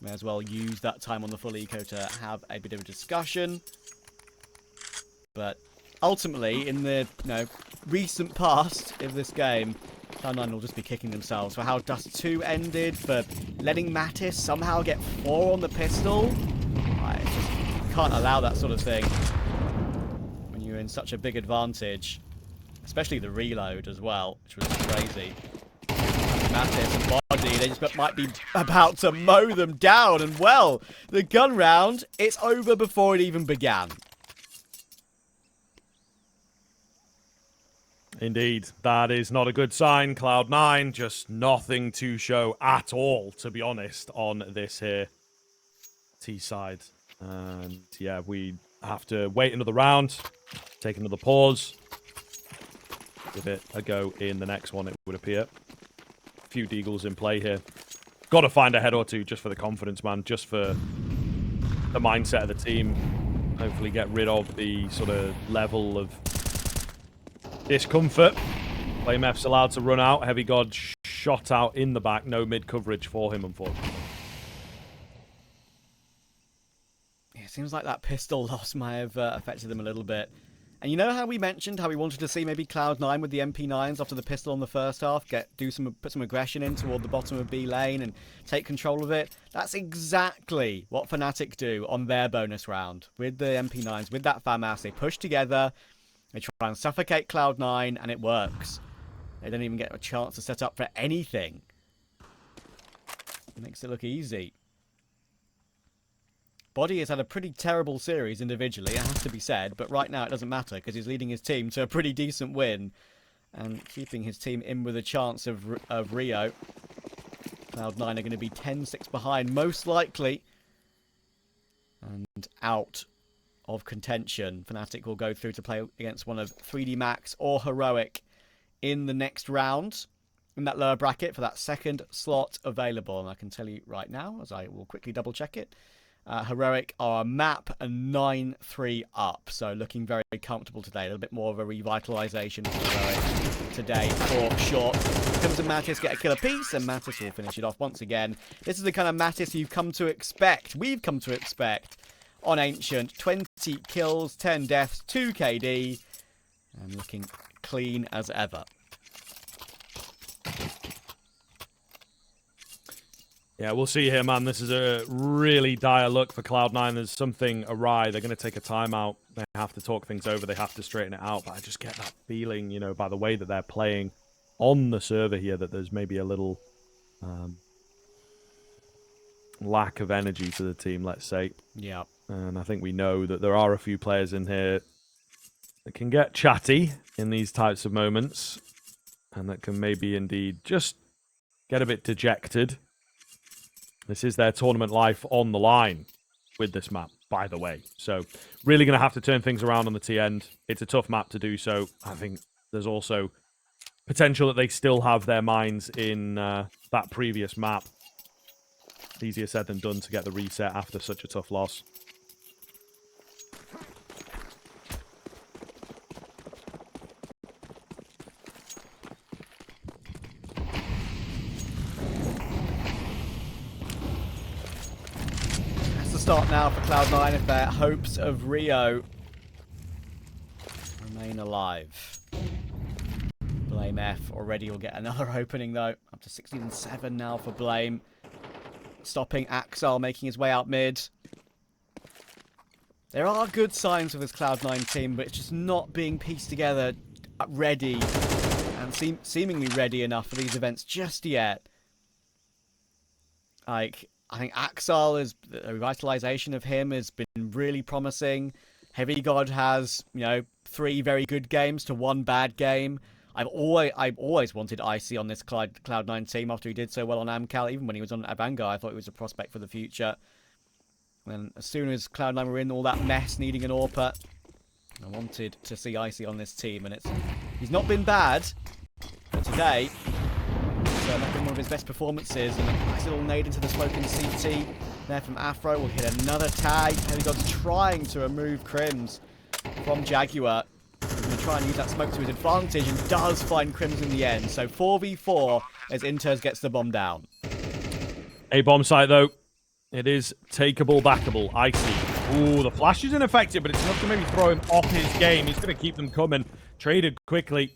May as well use that time on the full eco to have a bit of a discussion. But ultimately, in the recent past of this game, Cloud9 will just be kicking themselves for how Dust2 ended, for letting Mattis somehow get 4 on the pistol. I just can't allow that sort of thing when you're in such a big advantage, especially the reload as well, which was crazy. Mattis and Body, they just might be about to mow them down, and well, the gun round, it's over before it even began. Indeed, that is not a good sign. Cloud9, just nothing to show at all, to be honest, on this here T side. And yeah, we have to wait another round, take another pause, give it a go in the next one, it would appear. A few deagles in play here. Got to find a head or two just for the confidence, man, just for the mindset of the team. Hopefully get rid of the sort of level of discomfort. Blame F's allowed to run out. Heavy God shot out in the back. No mid coverage for him, unfortunately. Yeah, it seems like that pistol loss might have affected them a little bit. And you know how we mentioned how we wanted to see maybe Cloud9 with the MP9s after the pistol on the first half, put some aggression in toward the bottom of B lane and take control of it? That's exactly what fnatic do on their bonus round with the MP9s, with that FAMAS. They push together, they try and suffocate Cloud9, and it works. They don't even get a chance to set up for anything. It makes it look easy. Body has had a pretty terrible series individually, it has to be said, but right now it doesn't matter because he's leading his team to a pretty decent win and keeping his team in with a chance of Rio. Cloud9 are going to be 10-6 behind, most likely, and out of contention. fnatic will go through to play against one of 3D Max or Heroic in the next round in that lower bracket for that second slot available. And I can tell you right now, as I will quickly double check it, Heroic are a map and 9-3 up, so looking very, very comfortable today. A little bit more of a revitalization for Heroic today for sure. Comes and Mattis get a killer piece, and Mattis will finish it off once again. This is the kind of Mattis you've come to expect. We've come to expect on Ancient. 20 kills, 10 deaths, 2 KD, and looking clean as ever. Yeah, we'll see here, man. This is a really dire look for Cloud9. There's something awry. They're going to take a timeout. They have to talk things over. They have to straighten it out. But I just get that feeling, you know, by the way that they're playing on the server here, that there's maybe a little lack of energy to the team, let's say. Yeah. And I think we know that there are a few players in here that can get chatty in these types of moments. And that can maybe indeed just get a bit dejected. This is their tournament life on the line with this map, by the way. So really going to have to turn things around on the T end. It's a tough map to do so. I think there's also potential that they still have their minds in that previous map. Easier said than done to get the reset after such a tough loss. Start now for Cloud9 if their hopes of Rio remain alive. Blame F already will get another opening though. Up to 16-7 now for Blame. Stopping Axel, making his way out mid. There are good signs of this Cloud9 team, but it's just not being pieced together ready and seemingly ready enough for these events just yet. Like, I think Axel, the revitalization of him has been really promising. Heavy God has, you know, 3 very good games to 1 bad game. I've always wanted Icy on this Cloud9 team after he did so well on Amcal. Even when he was on Avanga, I thought he was a prospect for the future. And as soon as Cloud9 were in all that mess, needing an AWPer, I wanted to see Icy on this team. And he's not been bad, but today, so not been one of his best performances. And a nice little nade into the smoking CT there from Afro. Will hit another tag. Heavy God's trying to remove Crims from Jaguar. He's going to try and use that smoke to his advantage and does find Crims in the end. So 4v4 as Inters gets the bomb down. A bomb site, though. It is takeable, backable. Icy. Ooh, the flash is ineffective, but it's enough to maybe throw him off his game. He's going to keep them coming. Traded quickly.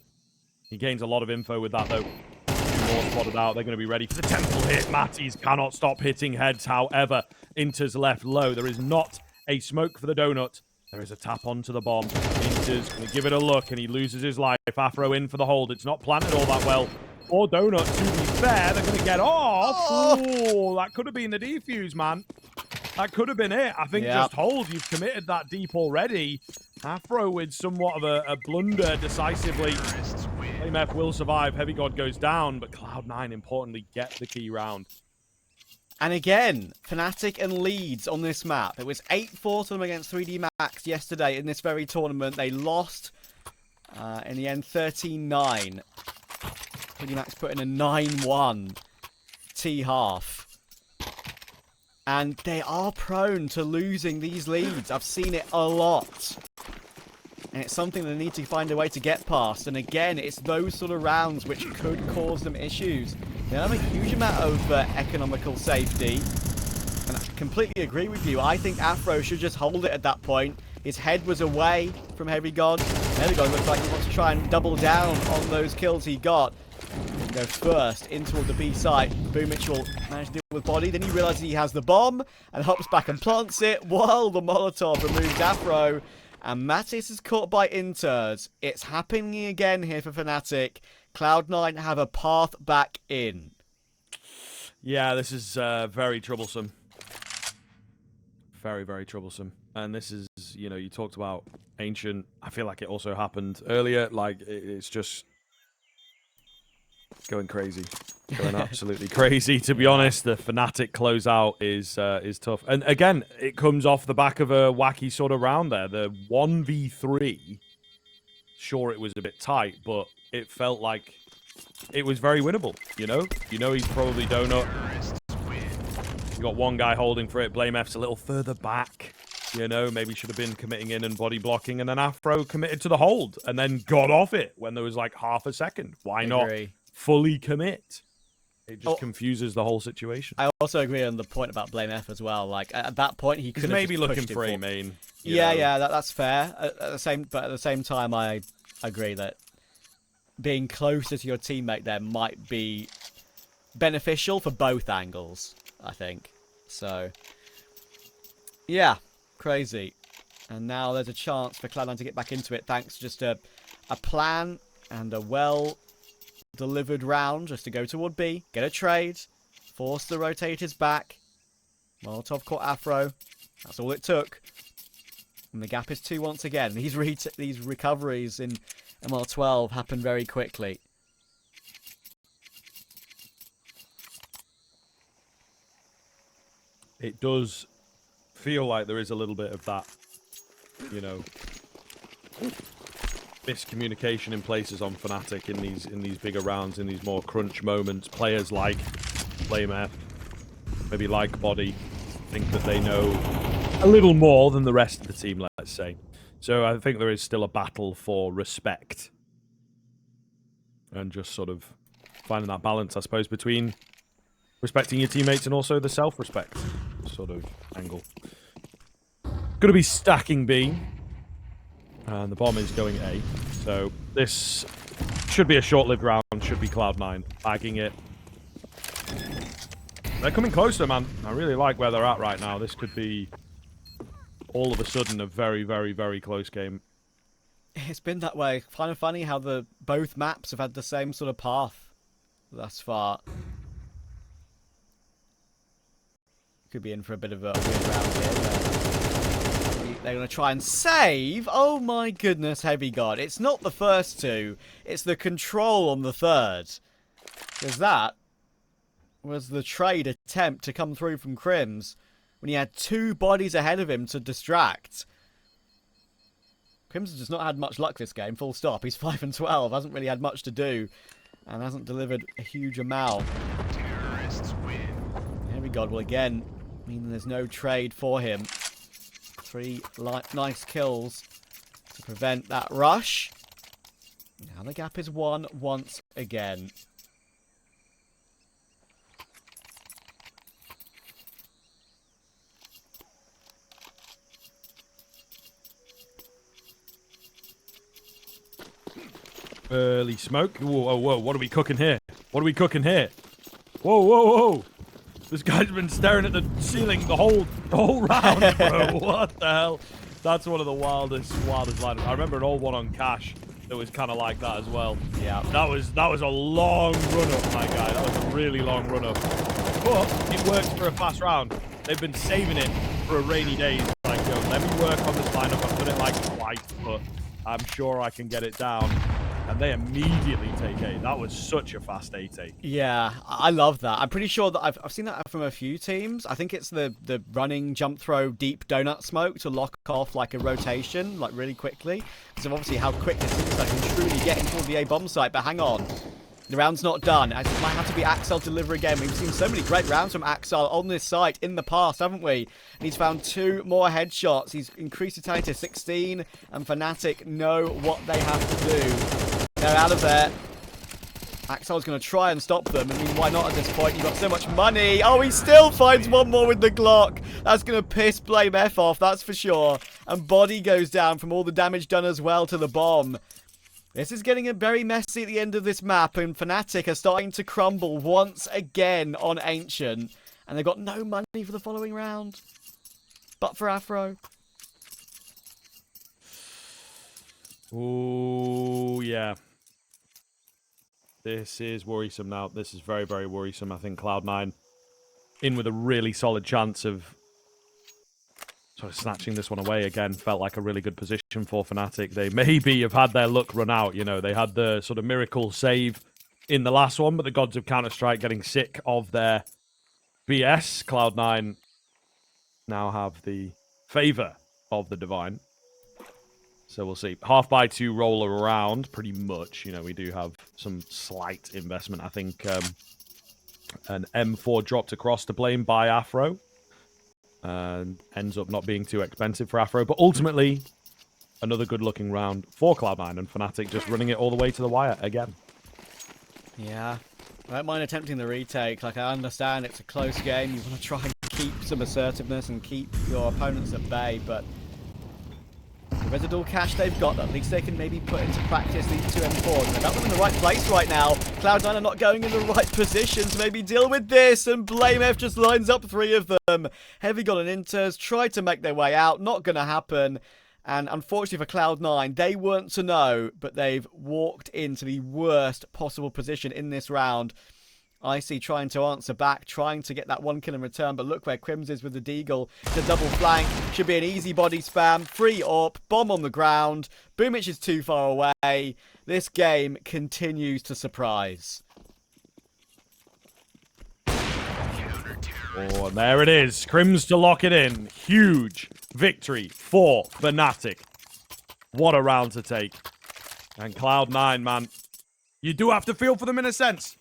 He gains a lot of info with that, though. More spotted out. They're going to be ready for the temple hit. Matties cannot stop hitting heads. However, Inter's left low. There is not a smoke for the donut. There is a tap onto the bomb. Inter's going to give it a look, and he loses his life. Afro in for the hold. It's not planted all that well. Or donut, to be fair, they're going to get off. Oh, that could have been the defuse, man. That could have been it. I think just hold. You've committed that deep already. Afro with somewhat of a blunder decisively. MF will survive. Heavy God goes down, but Cloud9 importantly get the key round. And again, fnatic and Leeds on this map. It was 8-4 to them against 3D Max yesterday in this very tournament. They lost in the end 13-9. 3D Max put in a 9-1 T-half. And they are prone to losing these leads. I've seen it a lot. And it's something they need to find a way to get past. And again, it's those sort of rounds which could cause them issues. They don't have a huge amount of economical safety. And I completely agree with you. I think Afro should just hold it at that point. His head was away from Heavy God. Heavy God looks like he wants to try and double down on those kills he got. Go first in toward the B site. Boomich will manage to deal with Body. Then he realizes he has the bomb and hops back and plants it while the Molotov removes Afro. And Mattis is caught by Inters. It's happening again here for fnatic. Cloud9 have a path back in. Yeah, this is very troublesome. very, very troublesome. And this is, you know, you talked about Ancient. I feel like it also happened earlier. Like, it's just going crazy. Going absolutely crazy, to be honest. The fnatic closeout is tough. And again, it comes off the back of a wacky sort of round there. The 1v3, sure, it was a bit tight, but it felt like it was very winnable, you know? You know he's probably donut. You got one guy holding for it. Blame F's a little further back. You know, maybe should have been committing in and body blocking. And then Afro committed to the hold and then got off it when there was like half a second. Why not fully commit? It just confuses the whole situation. I also agree on the point about Blame F as well. Like, at that point, he could have maybe just looking for a main. Yeah, that's fair. But at the same time, I agree that being closer to your teammate there might be beneficial for both angles, I think. So, yeah, crazy. And now there's a chance for Cloud9 to get back into it thanks to just a plan and a well-delivered round just to go toward B, get a trade, force the rotators back. Molotov caught Afro. That's all it took. And the gap is 2 once again. These recoveries in ML12 happen very quickly. It does feel like there is a little bit of that, you know, miscommunication in places on Fnatic in these bigger rounds, in these more crunch moments. Players like Blame F, maybe like Body, think that they know a little more than the rest of the team, let's say. So I think there is still a battle for respect. And just sort of finding that balance, I suppose, between respecting your teammates and also the self-respect sort of angle. Going to be stacking B. And the bomb is going A. So this should be a short-lived round. Should be Cloud9 bagging it. They're coming closer, man. I really like where they're at right now. This could be all of a sudden a very, very, very close game. It's been that way. Kind of funny how both maps have had the same sort of path thus far. Could be in for a bit of a weird round here. They're going to try and save. Oh my goodness, Heavy God. It's not the first two. It's the control on the third. Because that was the trade attempt to come through from Crims when he had 2 bodies ahead of him to distract. Crims has just not had much luck this game, full stop. He's 5 and 12, hasn't really had much to do, and hasn't delivered a huge amount. Terrorists win. Heavy God will again mean there's no trade for him. 3 nice kills to prevent that rush. Now the gap is 1 once again. Early smoke. Whoa, whoa, whoa. What are we cooking here? What are we cooking here? Whoa, whoa, whoa. This guy's been staring at the ceiling the whole round, bro. What the hell? That's one of the wildest lineups. I remember an old one on Cash that was kind of like that as well. Yeah. That was a long run-up, my guy. That was a really long run-up. But it works for a fast round. They've been saving it for a rainy day. Like, yo, let me work on this lineup. I've done it like twice, but I'm sure I can get it down. And they immediately take A. That was such a fast 8-8. Yeah, I love that. I'm pretty sure that I've seen that from a few teams. I think it's the running jump throw deep donut smoke to lock off like a rotation like really quickly. Because of obviously how quick this is. I can truly get into the A bomb site. But hang on. The round's not done. It might have to be Axel deliver again. We've seen so many great rounds from Axel on this site in the past, haven't we? And he's found 2 more headshots. He's increased his tally to 16. And Fnatic know what they have to do. They're out of there. Axel's going to try and stop them. I mean, why not at this point? You've got so much money. Oh, he still finds one more with the Glock. That's going to piss Blame F off, that's for sure. And Body goes down from all the damage done as well to the bomb. This is getting very messy at the end of this map, and Fnatic are starting to crumble once again on Ancient. And they've got no money for the following round. But for Afro. Oh, yeah. This is worrisome now. This is very, very worrisome. I think Cloud9 in with a really solid chance of sort of snatching this one away again felt like a really good position for Fnatic. They maybe have had their luck run out. You know, they had the sort of miracle save in the last one, but the gods of Counter-Strike getting sick of their BS. Cloud9 now have the favor of the Divine. So we'll see. Half by two roll around, pretty much. You know, we do have some slight investment. I think an M4 dropped across to blame by Afro. And ends up not being too expensive for Afro. But ultimately, another good-looking round for Cloud9 and Fnatic just running it all the way to the wire again. Yeah. I don't mind attempting the retake. Like, I understand it's a close game. You want to try and keep some assertiveness and keep your opponents at bay, but the residual cash they've got, at least they can maybe put into practice these two M4s. They're not in the right place right now. Cloud9 are not going in the right position to maybe deal with this, and BlameF just lines up three of them. Heavy God and Inters try to make their way out, not going to happen. And unfortunately for Cloud9, they weren't to know, but they've walked into the worst possible position in this round. Icy trying to answer back, trying to get that one kill in return, but look where Crims is with the Deagle. The double flank should be an easy body spam. Free up, bomb on the ground. Boomich is too far away. This game continues to surprise. Oh, and there it is. Crims to lock it in. Huge victory for Fnatic. What a round to take. And Cloud9, man, you do have to feel for them in a sense.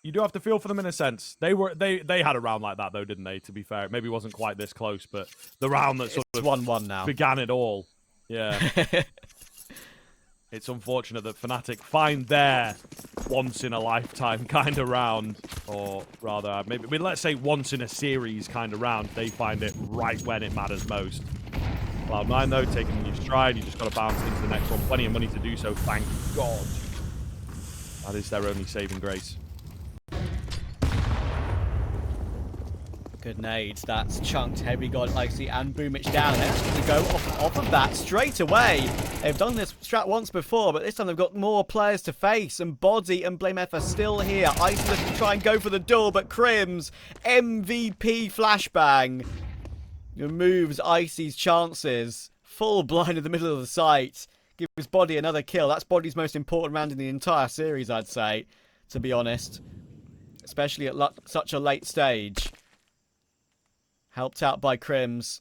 You do have to feel for them in a sense. They had a round like that though, didn't they? To be fair, it maybe wasn't quite this close, but the round that sort of 1-1 now began it all. Yeah. It's unfortunate that Fnatic find their once in a lifetime kind of round, or rather, maybe let's say once in a series kind of round. They find it right when it matters most. Cloud9 though, taking a new stride. You just got to bounce into the next one. Plenty of money to do so. Thank God. That is their only saving grace. Good nades. That's chunked Heavy God, Icy, and Boomich down. They're actually going to go off of that straight away. They've done this strat once before, but this time they've got more players to face. And Body and BlameF are still here. Icy looking to try and go for the door, but Crims, MVP flashbang, removes Icy's chances. Full blind in the middle of the site. Gives Body another kill. That's Body's most important round in the entire series, I'd say, to be honest. Especially at such a late stage. Helped out by Crims.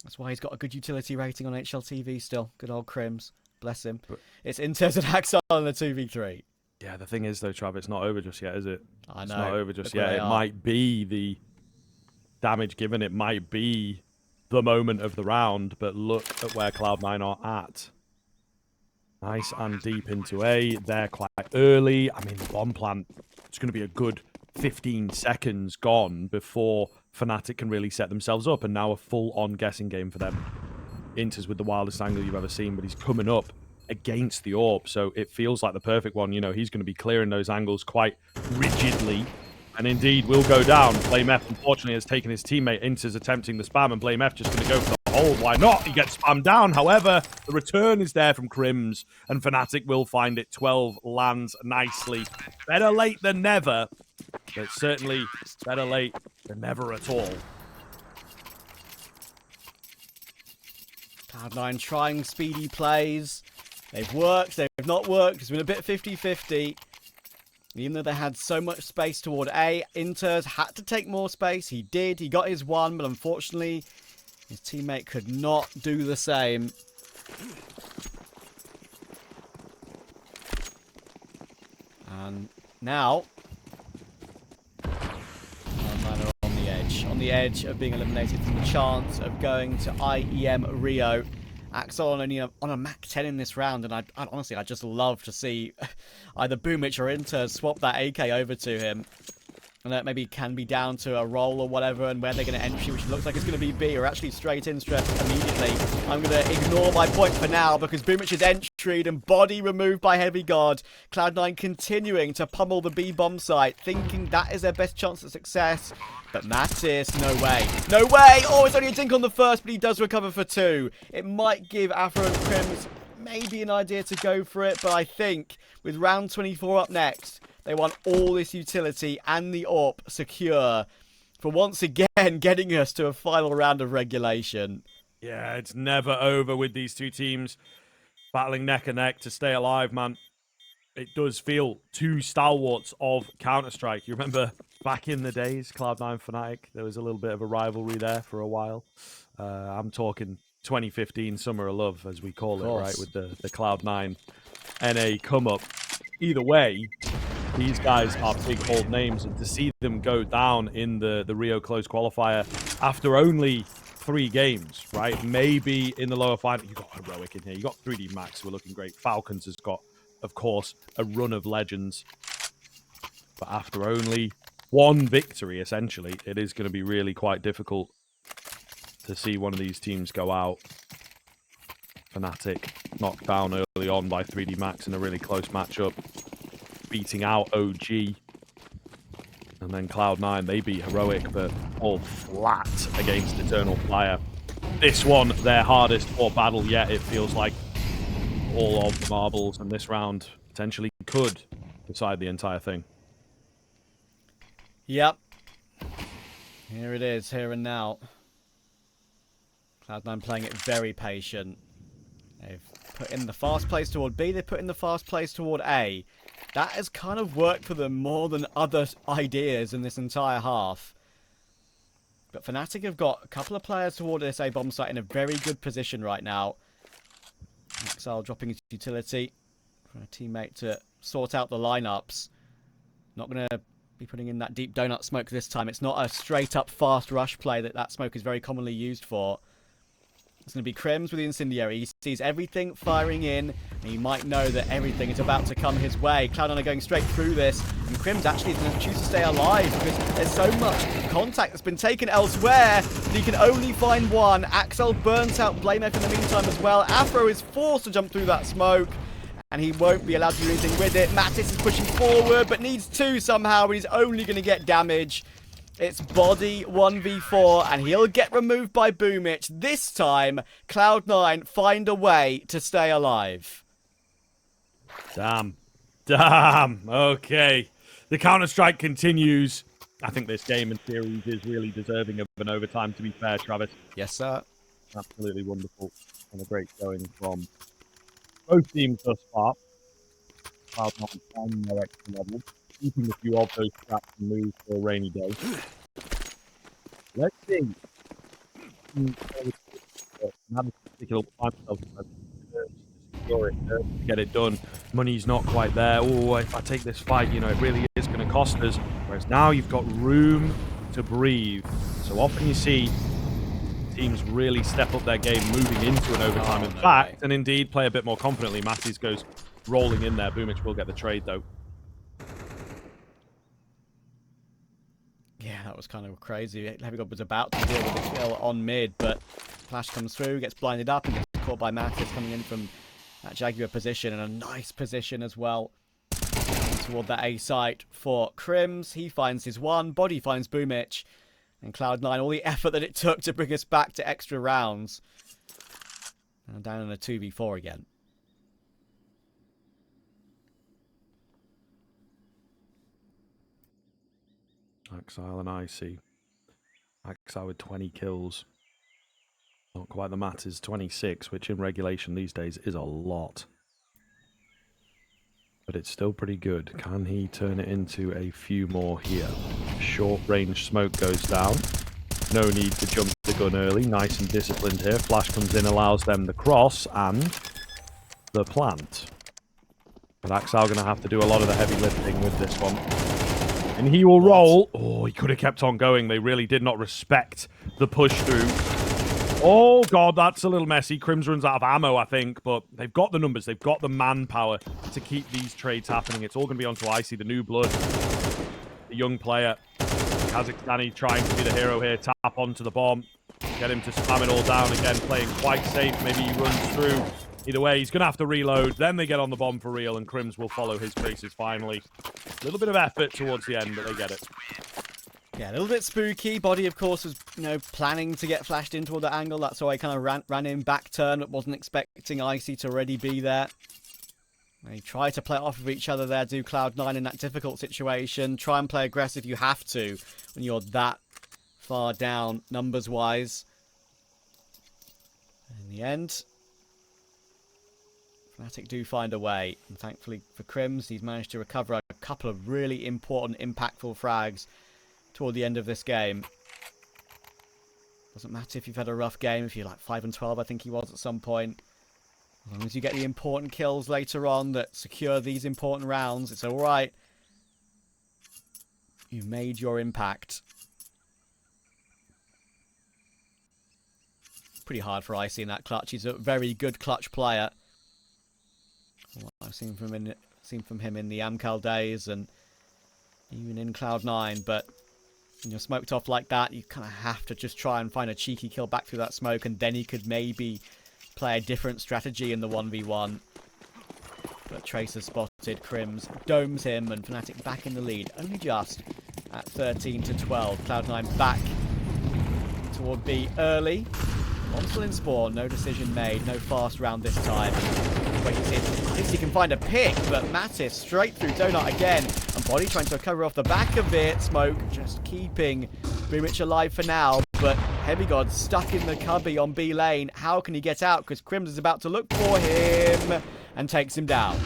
That's why he's got a good utility rating on HLTV still. Good old Crims. Bless him. It's Inters and Axel in the 2v3. Yeah, the thing is though, Trav, it's not over just yet, is it? I know. It's not over just yet. It might be the damage given. It might be the moment of the round, but look at where Cloud9 are at. Nice and deep into A. They're quite early. I mean, the bomb plant, it's going to be a good 15 seconds gone before Fnatic can really set themselves up, and now a full-on guessing game for them. Inters with the wildest angle you've ever seen, but he's coming up against the AWP, so it feels like the perfect one. You know, he's going to be clearing those angles quite rigidly, and indeed will go down. BlameF, unfortunately, has taken his teammate. Inters attempting the spam, and BlameF just going to go for the hold. Why not? He gets spammed down. However, the return is there from Crims, and Fnatic will find it. 12 lands nicely. Better late than never, but certainly better late than never at all. Cloud9 trying speedy plays. They've worked, they've not worked. It's been a bit 50-50. Even though they had so much space toward A, Inters had to take more space. He did. He got his one, but unfortunately, his teammate could not do the same. And now, Cloud9 are on the edge of being eliminated from the chance of going to IEM Rio. Axel only on a Mach 10 in this round, and honestly, I'd just love to see either Boomich or Inter swap that AK over to him. And that maybe can be down to a roll or whatever, and where they're going to entry, which looks like it's going to be B, or actually straight in stress immediately. I'm going to ignore my point for now, because Boomich is entried and Body removed by Heavy God. Cloud9 continuing to pummel the B bomb site, thinking that is their best chance at success. But Mattis, no way. No way! Oh, it's only a dink on the first, but he does recover for 2. It might give Afro and Crims maybe an idea to go for it, but I think with round 24 up next, they want all this utility and the AWP secure. for once again getting us to a final round of regulation. Yeah, it's never over with these two teams battling neck and neck to stay alive, man. It does feel two stalwarts of Counter-Strike. You remember back in the days, Cloud9 Fnatic, there was a little bit of a rivalry there for a while. I'm talking 2015 Summer of Love, as we call it, right, with the Cloud9 NA come up. Either way, these guys are big old names, and to see them go down in the Rio close qualifier after only 3 games, right? Maybe in the lower final, you got Heroic in here, you got 3D Max, who are looking great. Falcons has got, of course, a run of legends. But after only 1 victory, essentially, it is going to be really quite difficult to see one of these teams go out. Fnatic knocked down early on by 3D Max in a really close matchup, beating out OG. And then Cloud9, they beat Heroic, but all flat against Eternal Flyer. This one, their hardest fought battle yet, it feels like. All of the marbles, and this round potentially could decide the entire thing. Yep. Here it is, here and now. Cloud9 playing it very patient. They've put in the fast plays toward B, they've put in the fast plays toward A. That has kind of worked for them more than other ideas in this entire half. But Fnatic have got a couple of players toward this A bomb site in a very good position right now. Exile dropping his utility for a teammate to sort out the lineups. Not going to be putting in that deep donut smoke this time. It's not a straight up fast rush play that smoke is very commonly used for. It's going to be Crims with the Incendiary. He sees everything firing in, and he might know that everything is about to come his way. Cloud9 are going straight through this, and Crims actually is going to choose to stay alive because there's so much contact that's been taken elsewhere that he can only find one. Axel burns out Blamek in the meantime as well. Afro is forced to jump through that smoke, and he won't be allowed to do anything with it. Mattis is pushing forward, but needs 2 somehow, and he's only going to get damage. It's body 1v4, and he'll get removed by Boomich. This time, Cloud9 find a way to stay alive. Damn. Damn. Okay. The Counter-Strike continues. I think this game and series is really deserving of an overtime, to be fair, Travis. Yes, sir. Absolutely wonderful. And a great going from both teams thus far. Cloud9 finding their extra level, keeping a few of those traps and moves for a rainy day. Let's see. Have a particular time to get it done. Money's not quite there. Oh, if I take this fight, you know, it really is going to cost us. Whereas now you've got room to breathe. So often you see teams really step up their game moving into an overtime. In fact, and indeed play a bit more confidently. Mattis goes rolling in there. Boomich will get the trade, though. Yeah, that was kind of crazy. Heavygod was about to deal with the kill on mid, but Flash comes through, gets blinded up, and gets caught by Mattis coming in from that Jaguar position, and a nice position as well toward that A site for Crims. He finds his one, Body finds Boomich, and Cloud9, all the effort that it took to bring us back to extra rounds. And down in a 2v4 again. Axile and Icy. Axile with 20 kills. Not quite the Mattis 26, which in regulation these days is a lot. But it's still pretty good. Can he turn it into a few more here? Short range smoke goes down. No need to jump the gun early. Nice and disciplined here. Flash comes in, allows them the cross and the plant. But Axile going to have to do a lot of the heavy lifting with this one. And he will roll. Oh, he could have kept on going. They really did not respect the push through. Oh, God, that's a little messy. Crims runs out of ammo, I think. But they've got the numbers. They've got the manpower to keep these trades happening. It's all going to be onto Icy, the new blood. The young player. Kazakhstani trying to be the hero here. Tap onto the bomb. Get him to spam it all down again. Playing quite safe. Maybe he runs through. Either way, he's going to have to reload. Then they get on the bomb for real, and Crims will follow his traces finally. A little bit of effort towards the end, but they get it. Yeah, a little bit spooky. Body, of course, was, you know, planning to get flashed in toward that angle. That's why he kind of ran in back turn, but wasn't expecting Icy to already be there. They try to play off of each other there, do Cloud9 in that difficult situation. Try and play aggressive. You have to when you're that far down numbers-wise. In the end, fnatic do find a way. And thankfully for Crims, he's managed to recover a couple of really important, impactful frags toward the end of this game. Doesn't matter if you've had a rough game, if you're like 5-12, I think he was at some point. As long as you get the important kills later on that secure these important rounds, it's alright. You made your impact. Pretty hard for Icy in that clutch. He's a very good clutch player. What I've seen from him in the Amcal days and even in Cloud9, but when you're smoked off like that, you kind of have to just try and find a cheeky kill back through that smoke, and then he could maybe play a different strategy in the 1v1. But Tracer spotted Crims, domes him, and fnatic back in the lead, only just at 13-12. Cloud9 back toward B early. Monster in spawn, no decision made, no fast round this time. Wait to see if Icy can find a pick, but Mattis straight through Donut again. And Body trying to recover off the back of it. Smoke just keeping Boomich alive for now, but Heavy God stuck in the cubby on B lane. How can he get out? Because Crims is about to look for him and takes him down.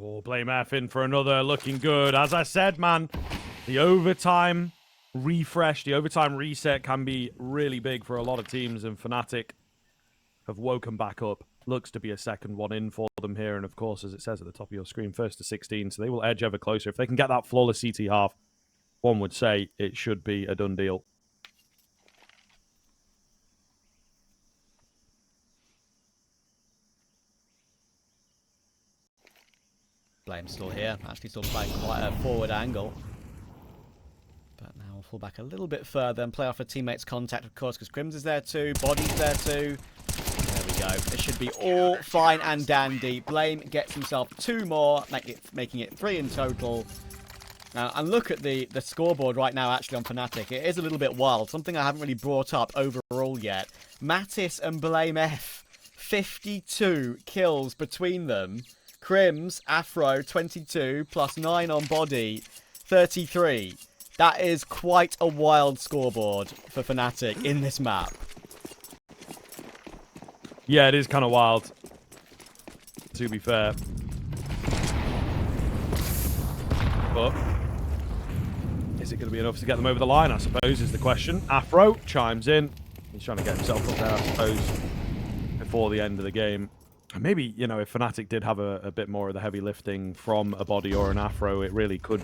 Oh, Blame F in for another, looking good. As I said, man, the overtime refresh, the overtime reset can be really big for a lot of teams, and fnatic have woken back up. Looks to be a second one in for them here, and of course, as it says at the top of your screen, 1st to 16, so they will edge ever closer. If they can get that flawless CT half, one would say it should be a done deal. Blame's still here, actually still playing quite a forward angle. But now we'll fall back a little bit further and play off a teammate's contact, of course, because Crims is there too, Body's there too. There we go. It should be all fine and dandy. Blame gets himself 2 more, making it 3 in total. And look at the scoreboard right now, actually, on fnatic. It is a little bit wild, something I haven't really brought up overall yet. Mattis and Blame F, 52 kills between them. Crims, Afro, 22, plus 9 on Body, 33. That is quite a wild scoreboard for fnatic in this map. Yeah, it is kind of wild, to be fair. But is it going to be enough to get them over the line, I suppose, is the question. Afro chimes in. He's trying to get himself up there, I suppose, before the end of the game. And maybe, you know, if fnatic did have a bit more of the heavy lifting from a Body or an Afro, it really could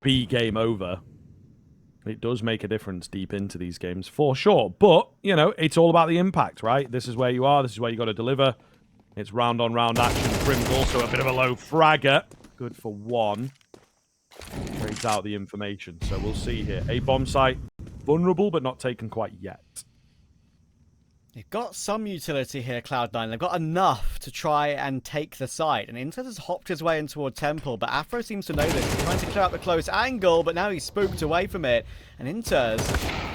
be game over. It does make a difference deep into these games, for sure. But, you know, it's all about the impact, right? This is where you are. This is where you got to deliver. It's round-on-round action. Crims also a bit of a low fragger. Good for 1. Trades out the information. So we'll see here. A bomb site. Vulnerable, but not taken quite yet. They've got some utility here, Cloud9. They've got enough to try and take the site. And Inters has hopped his way in toward Temple, but Afro seems to know this. He's trying to clear out the close angle, but now he's spooked away from it. And Inters,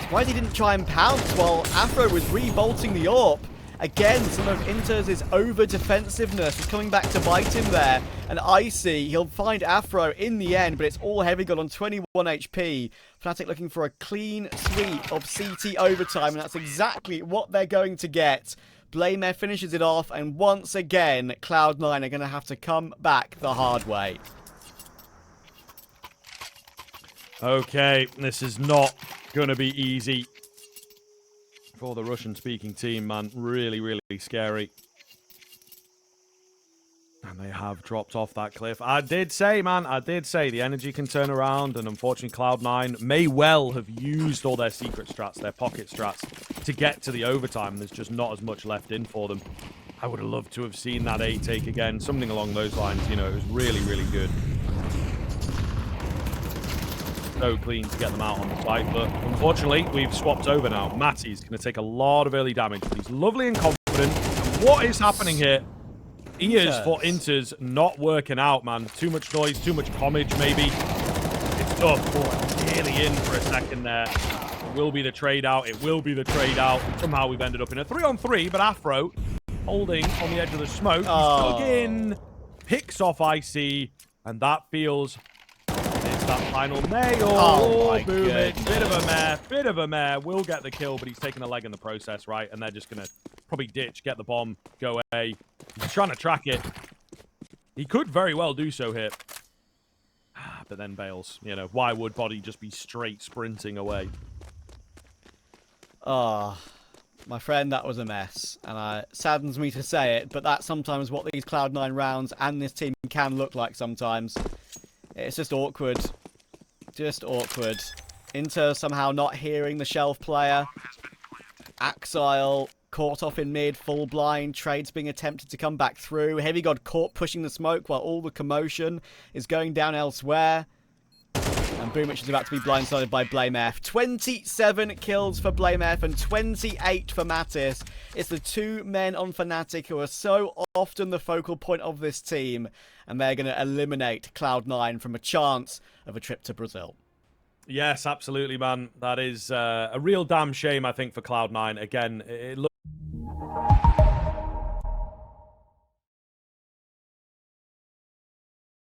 surprised he didn't try and pounce while Afro was re-bolting the AWP. Again, some of Inters' over-defensiveness is coming back to bite him there. And Icy, he'll find Afro in the end, but it's all Heavy God on 21 HP. fnatic looking for a clean sweep of CT overtime, and that's exactly what they're going to get. Blamer finishes it off, and once again, Cloud9 are going to have to come back the hard way. Okay, this is not going to be easy for the Russian-speaking team, man. Really, really scary. And they have dropped off that cliff. I did say, man, I did say the energy can turn around, and unfortunately Cloud9 may well have used all their secret strats, their pocket strats, to get to the overtime. There's just not as much left in for them. I would have loved to have seen that A take again, something along those lines. You know, it was really, really good. So clean to get them out on the fight, but unfortunately, we've swapped over now. Matty's going to take a lot of early damage, but he's lovely and confident. And what is happening here? Ears for Inters not working out, man. Too much noise, too much commage, maybe. It's tough. Oh, nearly in for a second there. It will be the trade out. It will be the trade out. Somehow we've ended up in a 3-on-3, but Afro holding on the edge of the smoke. He's dug in, picks off Icy, and that feels It's that final nail. Oh my booming. goodness. Bit of a mare. Will get the kill, but he's taking a leg in the process, right? And they're just going to probably ditch, get the bomb, go away. He's trying to track it. He could very well do so here. But then bails. You know, why would Body just be straight sprinting away? Ah, my friend, that was a mess. And it saddens me to say it, but that's sometimes what these Cloud9 rounds and this team can look like sometimes. It's just awkward. Just awkward. Inter somehow not hearing the shelf player. Axile caught off in mid, full blind. Trades being attempted to come back through. Heavy God caught pushing the smoke while all the commotion is going down elsewhere. And Boomich is about to be blindsided by BlameF. 27 kills for BlameF and 28 for Mattis. It's the two men on fnatic who are so often the focal point of this team. And they're going to eliminate Cloud9 from a chance of a trip to Brazil. Yes, absolutely, man. That is a real damn shame, I think, for Cloud9. Again, it looks